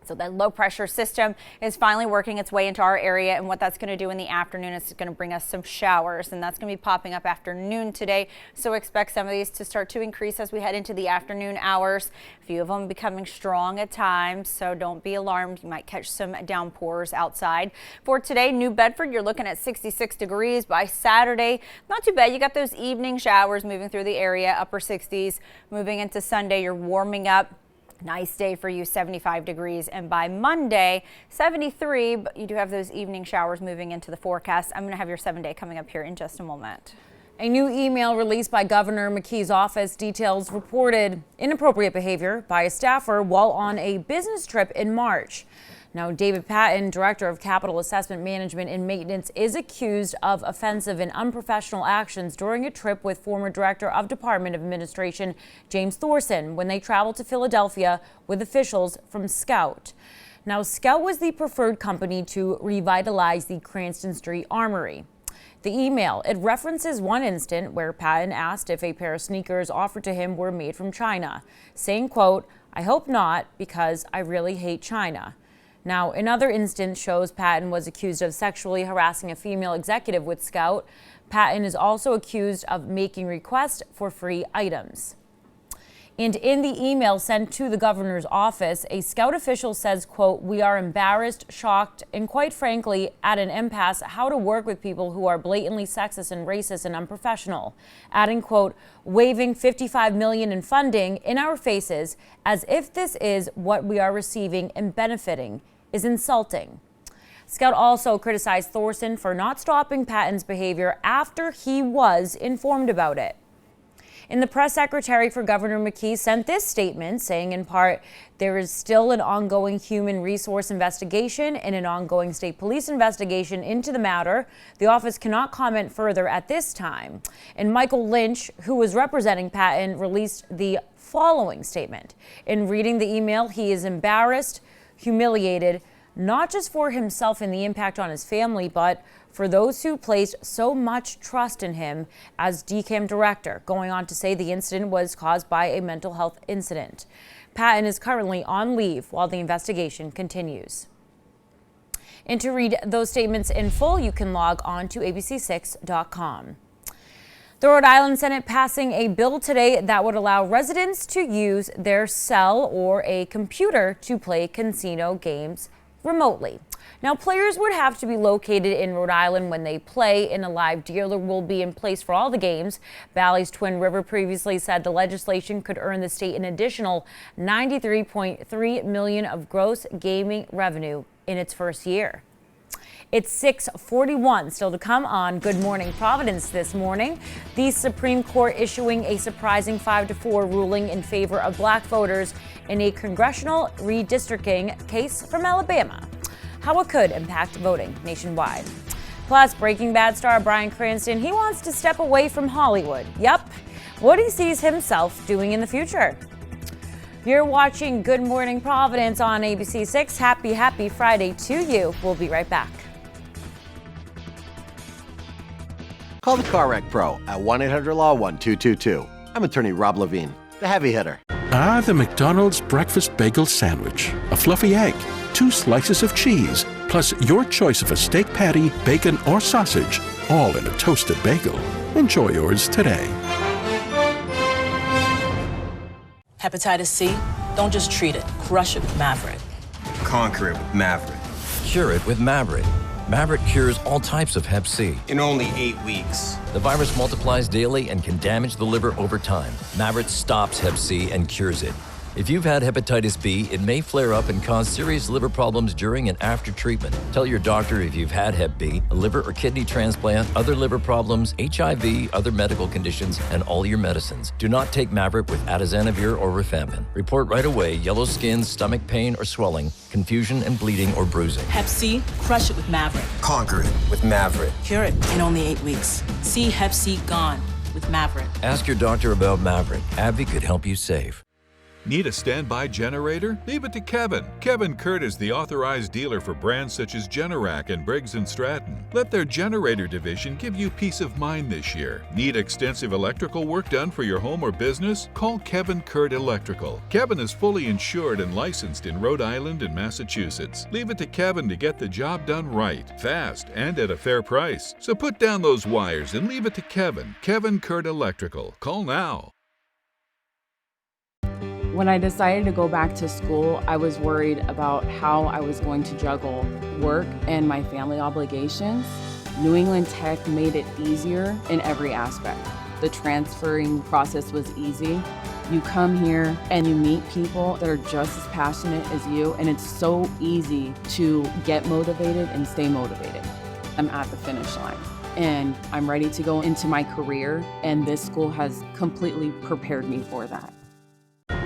So that low pressure system is finally working its way into our area, and what that's going to do in the afternoon is going to bring us some showers, and that's going to be popping up after noon today. So expect some of these to start to increase as we head into the afternoon hours. A few of them becoming strong at times, so don't be alarmed. You might catch some downpours outside. For today, New Bedford, you're looking at 66 degrees. By Saturday, not too bad. You got those evening showers moving through the area, upper 60s. Moving into Sunday, you're warming up. Nice day for you, 75 degrees. And by Monday, 73, but you do have those evening showers moving into the forecast. I'm going to have your 7-day coming up here in just a moment. A new email released by Governor McKee's office details reported inappropriate behavior by a staffer while on a business trip in March. Now, David Patton, Director of Capital Assessment Management and Maintenance, is accused of offensive and unprofessional actions during a trip with former Director of Department of Administration James Thorson when they traveled to Philadelphia with officials from Scout. Now, Scout was the preferred company to revitalize the Cranston Street Armory. The email, it references one instant where Patton asked if a pair of sneakers offered to him were made from China, saying, quote, "I hope not, because I really hate China." Now, another instance shows Patton was accused of sexually harassing a female executive with Scout. Patton is also accused of making requests for free items. And in the email sent to the governor's office, a Scout official says, quote, "We are embarrassed, shocked, and quite frankly, at an impasse how to work with people who are blatantly sexist and racist and unprofessional." Adding, quote, "Waving $55 million in funding in our faces as if this is what we are receiving and benefiting is insulting." Scout also criticized Thorson for not stopping Patton's behavior after he was informed about it. And the press secretary for Governor McKee sent this statement saying, in part, there is still an ongoing human resource investigation and an ongoing state police investigation into the matter. The office cannot comment further at this time. And Michael Lynch, who was representing Patton, released the following statement. In reading the email, he is embarrassed, humiliated, not just for himself and the impact on his family, but for those who placed so much trust in him as DCAM director, going on to say the incident was caused by a mental health incident. Patton is currently on leave while the investigation continues. And to read those statements in full, you can log on to abc6.com. The Rhode Island Senate passing a bill today that would allow residents to use their cell or a computer to play casino games remotely. Now, players would have to be located in Rhode Island when they play, and a live dealer will be in place for all the games. Bally's Twin River previously said the legislation could earn the state an additional $93.3 million of gross gaming revenue in its first year. It's 6:41 still to come on Good Morning Providence this morning. The Supreme Court issuing a surprising 5-4 ruling in favor of black voters in a congressional redistricting case from Alabama. How it could impact voting nationwide. Plus, Breaking Bad star Bryan Cranston, he wants to step away from Hollywood. Yup, what he sees himself doing in the future. You're watching Good Morning Providence on ABC6. Happy Friday to you. We'll be right back. Call the Car Wreck Pro at 1-800-LAW-1222. I'm attorney Rob Levine, the heavy hitter. The McDonald's breakfast bagel sandwich. A fluffy egg, 2 slices of cheese, plus your choice of a steak patty, bacon, or sausage, all in a toasted bagel. Enjoy yours today. Hepatitis C? Don't just treat it. Crush it with Mavyret. Conquer it with Mavyret. Cure it with Mavyret. Mavyret cures all types of Hep C. In only 8 weeks. The virus multiplies daily and can damage the liver over time. Mavyret stops Hep C and cures it. If you've had hepatitis B, it may flare up and cause serious liver problems during and after treatment. Tell your doctor if you've had Hep B, a liver or kidney transplant, other liver problems, HIV, other medical conditions, and all your medicines. Do not take Mavyret with atazanavir or rifampin. Report right away yellow skin, stomach pain or swelling, confusion and bleeding or bruising. Hep C? Crush it with Mavyret. Conquer it with Mavyret. Cure it in only 8 weeks. See Hep C gone with Mavyret. Ask your doctor about Mavyret. AbbVie could help you save. Need a standby generator? Leave it to Kevin. Kevin Kurt is the authorized dealer for brands such as Generac and Briggs & Stratton. Let their generator division give you peace of mind this year. Need extensive electrical work done for your home or business? Call Kevin Kurt Electrical. Kevin is fully insured and licensed in Rhode Island and Massachusetts. Leave it to Kevin to get the job done right, fast, and at a fair price. So put down those wires and leave it to Kevin. Kevin Kurt Electrical. Call now. When I decided to go back to school, I was worried about how I was going to juggle work and my family obligations. New England Tech made it easier in every aspect. The transferring process was easy. You come here and you meet people that are just as passionate as you, and it's so easy to get motivated and stay motivated. I'm at the finish line and I'm ready to go into my career, and this school has completely prepared me for that.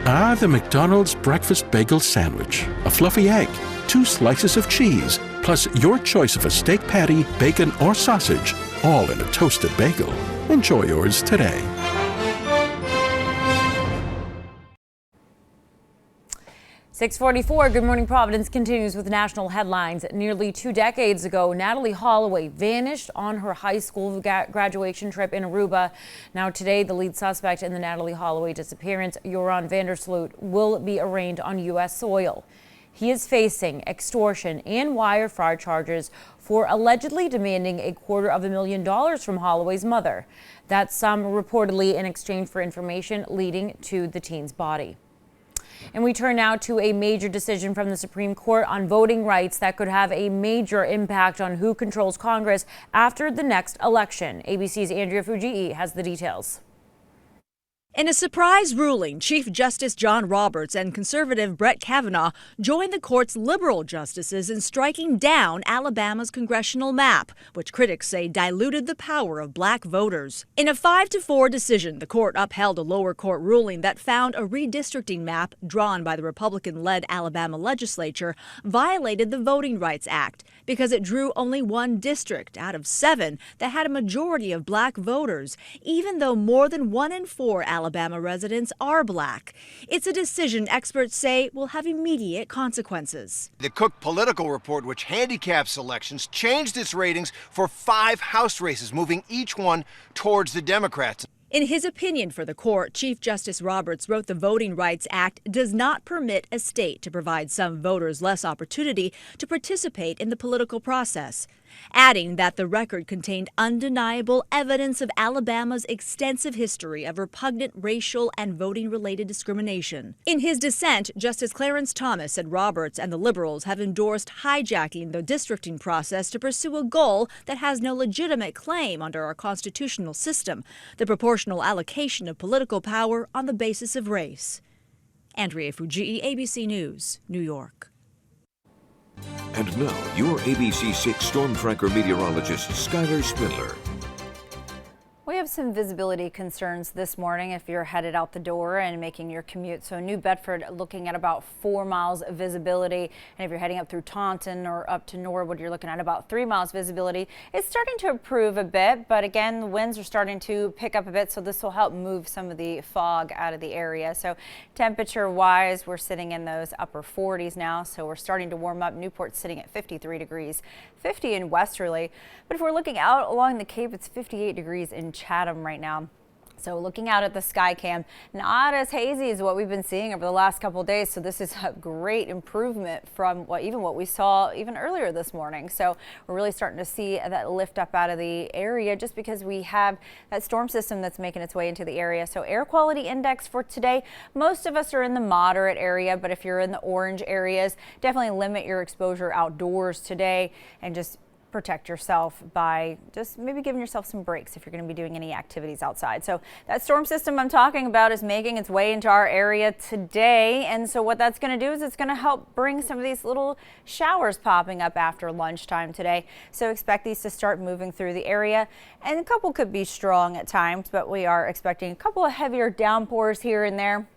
Ah, the McDonald's breakfast bagel sandwich. A fluffy egg, 2 slices of cheese, plus your choice of a steak patty, bacon, or sausage, all in a toasted bagel. Enjoy yours today. .644, Good Morning Providence continues with national headlines. Nearly 2 decades ago, Natalee Holloway vanished on her high school graduation trip in Aruba. Now today, the lead suspect in the Natalee Holloway disappearance, Joran van der Sloot, will be arraigned on U.S. soil. He is facing extortion and wire fraud charges for allegedly demanding $250,000 from Holloway's mother. That sum reportedly in exchange for information leading to the teen's body. And we turn now to a major decision from the Supreme Court on voting rights that could have a major impact on who controls Congress after the next election. ABC's Andrea Fujii has the details. In a surprise ruling, Chief Justice John Roberts and conservative Brett Kavanaugh joined the court's liberal justices in striking down Alabama's congressional map, which critics say diluted the power of black voters. In a 5-4 decision, the court upheld a lower court ruling that found a redistricting map drawn by the Republican-led Alabama legislature violated the Voting Rights Act because it drew only 1 district out of 7 that had a majority of black voters, even though more than 1 in 4 Alabama residents are black. It's a decision experts say will have immediate consequences. The Cook Political Report, which handicaps elections, changed its ratings for 5 House races, moving each one towards the Democrats. In his opinion for the court, Chief Justice Roberts wrote the Voting Rights Act does not permit a state to provide some voters less opportunity to participate in the political process, adding that the record contained undeniable evidence of Alabama's extensive history of repugnant racial and voting-related discrimination. In his dissent, Justice Clarence Thomas said Roberts and the liberals have endorsed hijacking the districting process to pursue a goal that has no legitimate claim under our constitutional system, the proportional allocation of political power on the basis of race. Andrea Fujii, ABC News, New York. And now, your ABC 6 Storm Tracker meteorologist, Skylar Spindler. We have some visibility concerns this morning if you're headed out the door and making your commute. So New Bedford looking at about 4 miles of visibility. And if you're heading up through Taunton or up to Norwood, you're looking at about 3 miles visibility. It's starting to improve a bit, but again, the winds are starting to pick up a bit. So this will help move some of the fog out of the area. So temperature wise, we're sitting in those upper 40s now. So we're starting to warm up. Newport's sitting at 53 degrees, 50 in Westerly. But if we're looking out along the Cape, it's 58 degrees in Chatham right now. So looking out at the sky cam, not as hazy as what we've been seeing over the last couple of days. So this is a great improvement from what we saw even earlier this morning. So we're really starting to see that lift up out of the area just because we have that storm system that's making its way into the area. So air quality index for today, most of us are in the moderate area, but if you're in the orange areas, definitely limit your exposure outdoors today and just protect yourself by just maybe giving yourself some breaks if you're going to be doing any activities outside. So that storm system I'm talking about is making its way into our area today. And so what that's going to do is it's going to help bring some of these little showers popping up after lunchtime today. So expect these to start moving through the area. And a couple could be strong at times, but we are expecting a couple of heavier downpours here and there.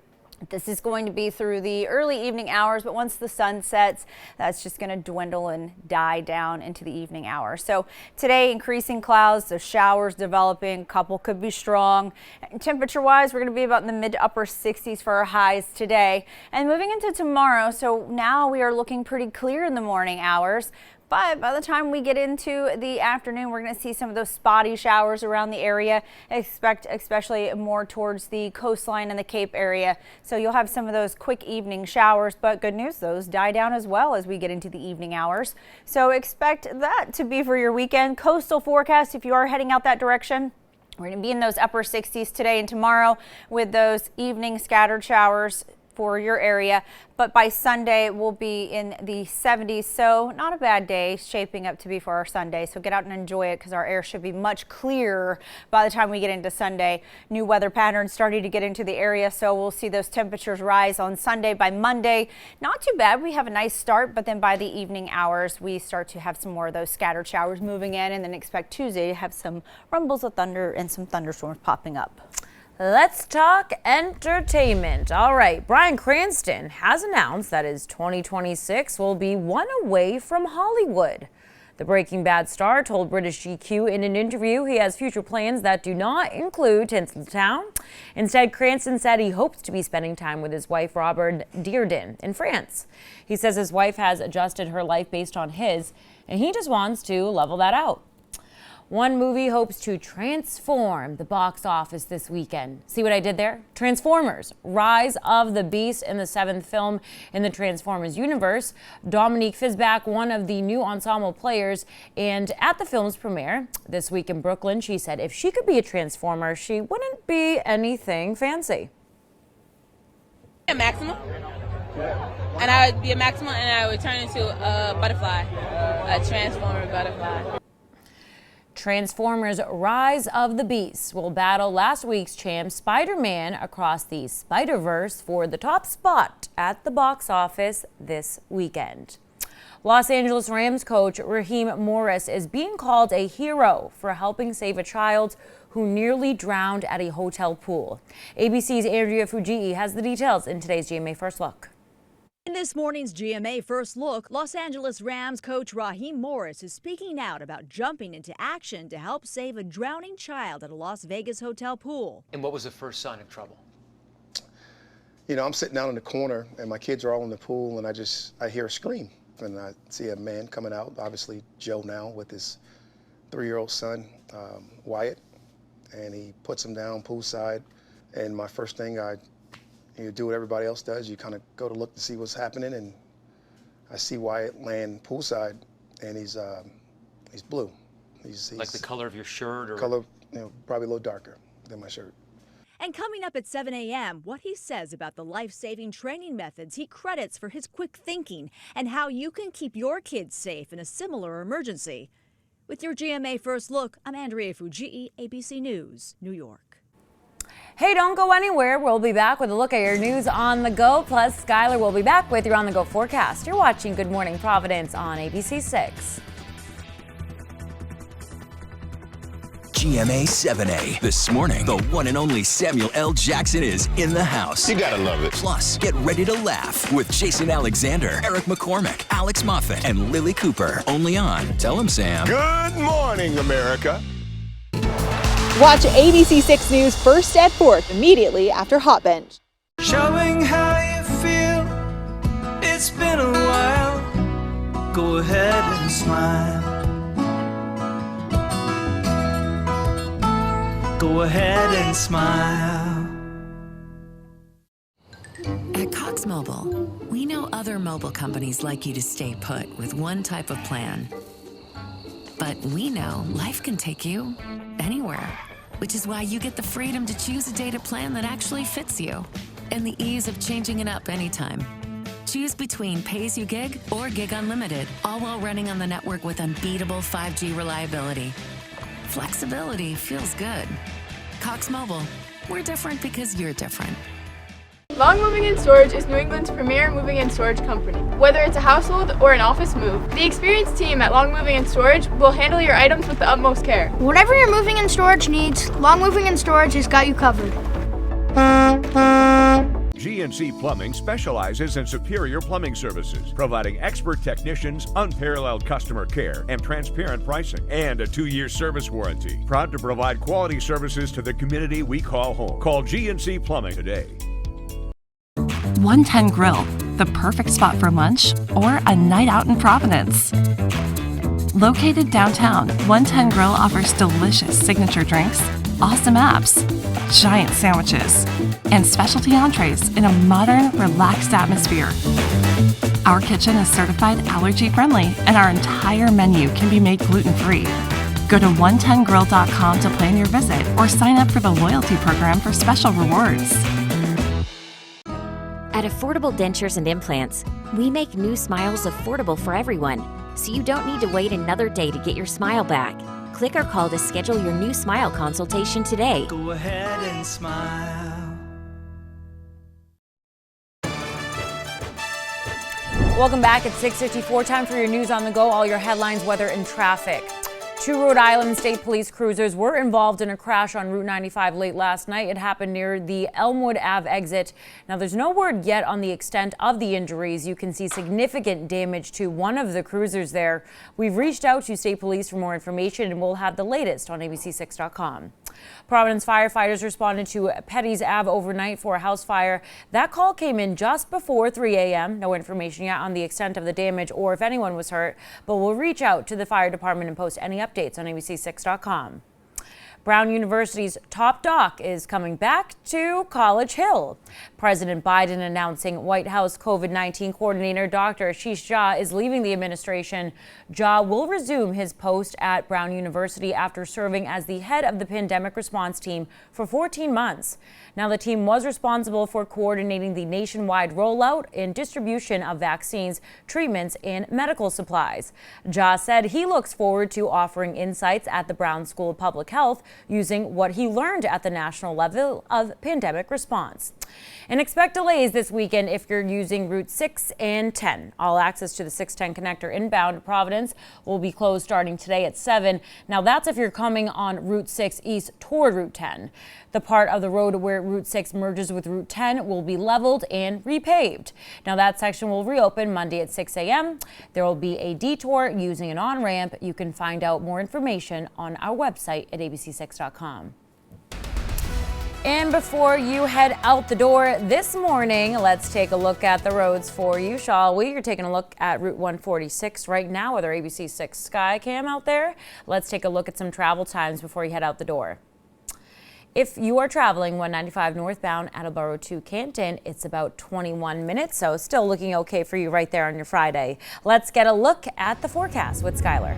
This is going to be through the early evening hours, but once the sun sets, that's just going to dwindle and die down into the evening hours. So today, increasing clouds, so showers developing, a couple could be strong. Temperature wise, we're going to be about in the mid to upper 60s for our highs today. And moving into tomorrow, so now we are looking pretty clear in the morning hours. But by the time we get into the afternoon, we're going to see some of those spotty showers around the area. Expect especially more towards the coastline and the Cape area. So you'll have some of those quick evening showers, but good news, those die down as well as we get into the evening hours. So expect that to be for your weekend. Coastal forecast if you are heading out that direction. We're going to be in those upper 60s today and tomorrow with those evening scattered showers for your area, but by Sunday we'll be in the 70s, so not a bad day shaping up to be for our Sunday. So get out and enjoy it because our air should be much clearer by the time we get into Sunday. New weather patterns starting to get into the area, so we'll see those temperatures rise on Sunday. By Monday, not too bad. We have a nice start, but then by the evening hours we start to have some more of those scattered showers moving in, and then expect Tuesday to have some rumbles of thunder and some thunderstorms popping up. Let's talk entertainment. All right, Bryan Cranston has announced that his 2026 will be one away from Hollywood. The Breaking Bad star told British GQ in an interview he has future plans that do not include Tinseltown. Instead, Cranston said he hopes to be spending time with his wife, Robert Dearden, in France. He says his wife has adjusted her life based on his, and he just wants to level that out. One movie hopes to transform the box office this weekend. See what I did there? Transformers: Rise of the Beast, in the 7th film in the Transformers universe. Dominique Fishback, one of the new ensemble players, and at the film's premiere this week in Brooklyn, she said if she could be a Transformer, she wouldn't be anything fancy. A Maxima, and I would be a Maxima, and I would turn into a butterfly, a Transformer butterfly. Transformers: Rise of the Beast will battle last week's champ Spider-Man across the Spider-Verse for the top spot at the box office this weekend. Los Angeles Rams coach Raheem Morris is being called a hero for helping save a child who nearly drowned at a hotel pool. ABC's Andrea Fujii has the details in today's GMA First Look. In this morning's GMA First Look, Los Angeles Rams coach Raheem Morris is speaking out about jumping into action to help save a drowning child at a Las Vegas hotel pool. And what was the first sign of trouble? You know, I'm sitting down in the corner and my kids are all in the pool and I hear a scream. And I see a man coming out, obviously Joe now, with his 3-year-old son, Wyatt. And he puts him down poolside. And my first thing, you do what everybody else does. You kind of go to look to see what's happening, and I see Wyatt laying poolside, and he's blue. He's like the color of your shirt, or color, probably a little darker than my shirt. And coming up at 7 a.m., what he says about the life-saving training methods he credits for his quick thinking and how you can keep your kids safe in a similar emergency. With your GMA First Look, I'm Andrea Fujii, ABC News, New York. Hey, don't go anywhere. We'll be back with a look at your news on the go. Plus, Skylar will be back with your on the go forecast. You're watching Good Morning Providence on ABC 6. GMA 7A. This morning, the one and only Samuel L. Jackson is in the house. You gotta love it. Plus, get ready to laugh with Jason Alexander, Eric McCormick, Alex Moffat, and Lily Cooper. Only on Tell 'em Sam. Good morning, America. Watch ABC 6 News first at 4th immediately after Hot Bench. Showing how you feel, it's been a while. Go ahead and smile. Go ahead and smile. At Cox Mobile, we know other mobile companies like you to stay put with one type of plan. But we know life can take you anywhere, which is why you get the freedom to choose a data plan that actually fits you and the ease of changing it up anytime. Choose between pay-as-you-gig or gig unlimited, all while running on the network with unbeatable 5G reliability. Flexibility feels good. Cox Mobile, we're different because you're different. Long Moving and Storage is New England's premier moving and storage company. Whether it's a household or an office move, the experienced team at Long Moving and Storage will handle your items with the utmost care. Whatever your moving and storage needs, Long Moving and Storage has got you covered. GNC Plumbing specializes in superior plumbing services, providing expert technicians, unparalleled customer care, and transparent pricing, and a 2-year service warranty. Proud to provide quality services to the community we call home. Call GNC Plumbing today. 110 Grill, the perfect spot for lunch or a night out in Providence. Located downtown, 110 Grill offers delicious signature drinks, awesome apps, giant sandwiches, and specialty entrees in a modern, relaxed atmosphere. Our kitchen is certified allergy-friendly, and our entire menu can be made gluten-free. Go to 110grill.com to plan your visit or sign up for the loyalty program for special rewards. At Affordable Dentures and Implants, we make new smiles affordable for everyone, so you don't need to wait another day to get your smile back. Click or call to schedule your new smile consultation today. Go ahead and smile. Welcome back at 6:54. Time for your news on the go, all your headlines, weather, and traffic. Two Rhode Island State Police cruisers were involved in a crash on Route 95 late last night. It happened near the Elmwood Ave exit. Now, there's no word yet on the extent of the injuries. You can see significant damage to one of the cruisers there. We've reached out to State Police for more information, and we'll have the latest on abc6.com. Providence firefighters responded to Petty's Ave overnight for a house fire. That call came in just before 3 a.m. No information yet on the extent of the damage or if anyone was hurt, but we'll reach out to the fire department and post any updates on abc6.com. Brown University's top doc is coming back to College Hill. President Biden announcing White House COVID-19 coordinator Dr. Ashish Jha is leaving the administration. Jha will resume his post at Brown University after serving as the head of the pandemic response team for 14 months. Now, the team was responsible for coordinating the nationwide rollout and distribution of vaccines, treatments, and medical supplies. Jha said he looks forward to offering insights at the Brown School of Public Health using what he learned at the national level of pandemic response. And expect delays this weekend if you're using Route 6 and 10. All access to the 610 connector inbound to Providence will be closed starting today at 7. Now, that's if you're coming on Route 6 east toward Route 10. The part of the road where Route 6 merges with Route 10 will be leveled and repaved. Now, that section will reopen Monday at 6 a.m. There will be a detour using an on-ramp. You can find out more information on our website at abc6.com. And before you head out the door this morning, let's take a look at the roads for you, shall we? You're taking a look at Route 146 right now with our ABC6 Skycam out there. Let's take a look at some travel times before you head out the door. If you are traveling 195 northbound Attleboro to Canton, it's about 21 minutes, so still looking okay for you right there on your Friday. Let's get a look at the forecast with Skylar.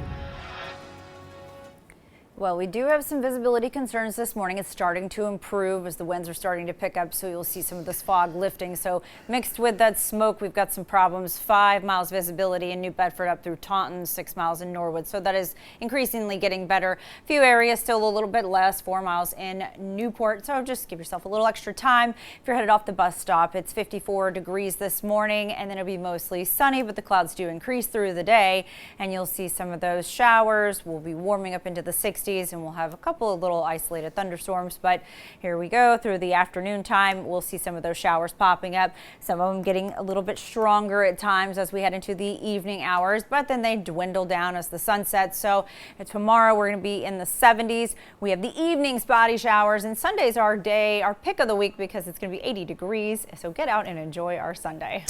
Well, we do have some visibility concerns this morning. It's starting to improve as the winds are starting to pick up, so you'll see some of this fog lifting. So mixed with that smoke, we've got some problems. 5 miles visibility in New Bedford up through Taunton, 6 miles in Norwood. So that is increasingly getting better. A few areas still a little bit less, 4 miles in Newport. So just give yourself a little extra time. If you're headed off the bus stop, it's 54 degrees this morning, and then it'll be mostly sunny, but the clouds do increase through the day, and you'll see some of those showers. We'll be warming up into the 60s. And we'll have a couple of little isolated thunderstorms, but here we go through the afternoon time. We'll see some of those showers popping up, some of them getting a little bit stronger at times as we head into the evening hours, but then they dwindle down as the sun sets. So tomorrow we're going to be in the 70s. We have the evening spotty showers, and Sunday's our pick of the week because it's going to be 80 degrees. So get out and enjoy our Sunday.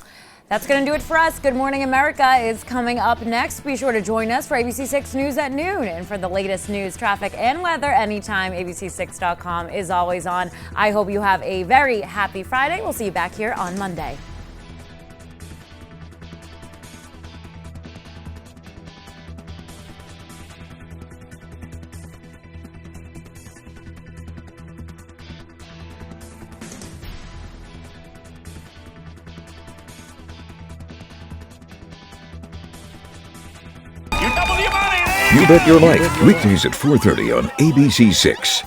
That's going to do it for us. Good Morning America is coming up next. Be sure to join us for ABC6 News at noon. And for the latest news, traffic, and weather anytime, abc6.com is always on. I hope you have a very happy Friday. We'll see you back here on Monday. You Bet Your Life, weekdays at 4:30 on ABC6.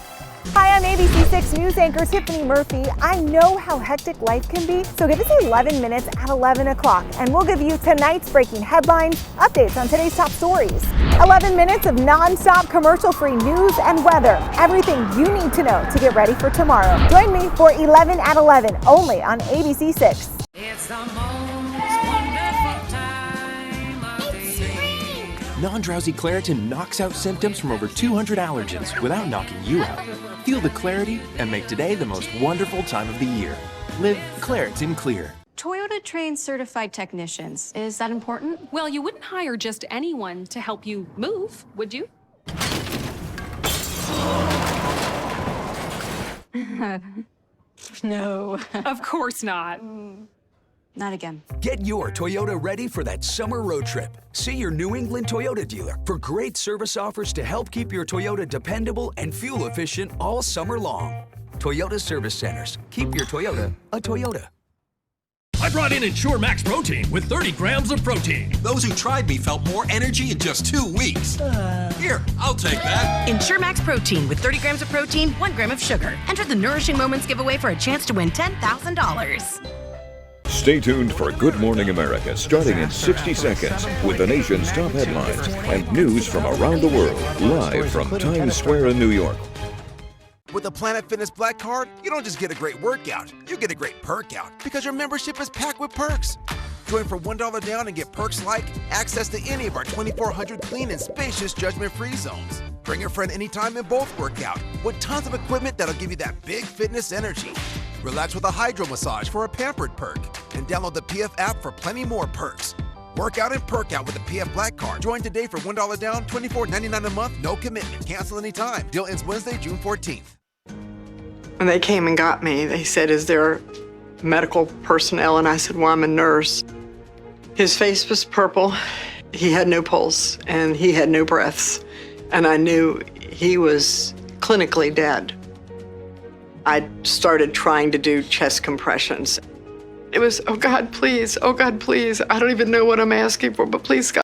Hi, I'm ABC6 News anchor Tiffany Murphy. I know how hectic life can be, so give us 11 minutes at 11 o'clock, and we'll give you tonight's breaking headlines, updates on today's top stories. 11 minutes of non-stop commercial-free news and weather. Everything you need to know to get ready for tomorrow. Join me for 11 at 11, only on ABC6. It's the most wonderful time of the year. Non-drowsy Claritin knocks out symptoms from over 200 allergens without knocking you out. Feel the clarity and make today the most wonderful time of the year. Live Claritin Clear. Toyota trains certified technicians. Is that important? Well, you wouldn't hire just anyone to help you move, would you? No. Of course not. Not again. Get your Toyota ready for that summer road trip. See your New England Toyota dealer for great service offers to help keep your Toyota dependable and fuel efficient all summer long. Toyota Service Centers. Keep your Toyota a Toyota. I brought in Ensure Max Protein with 30 grams of protein. Those who tried me felt more energy in just 2 weeks. Here, I'll take that. Ensure Max Protein with 30 grams of protein, 1 gram of sugar. Enter the Nourishing Moments giveaway for a chance to win $10,000. Stay tuned for Good Morning America, starting in 60 seconds, with the nation's top headlines and news from around the world, live from Times Square in New York. With the Planet Fitness Black Card, you don't just get a great workout, you get a great perk out, because your membership is packed with perks. Join for $1 down and get perks like access to any of our 2,400 clean and spacious judgment-free zones. Bring your friend anytime and both work out, with tons of equipment that'll give you that big fitness energy. Relax with a hydro massage for a pampered perk, and download the PF app for plenty more perks. Work out and perk out with the PF Black Card. Join today for $1 down, $24.99 a month, no commitment. Cancel anytime. Deal ends Wednesday, June 14th. When they came and got me, they said, "Is there medical personnel?" And I said, "Well, I'm a nurse." His face was purple. He had no pulse and he had no breaths. And I knew he was clinically dead. I started trying to do chest compressions. It was, oh God, please, I don't even know what I'm asking for, but please, God.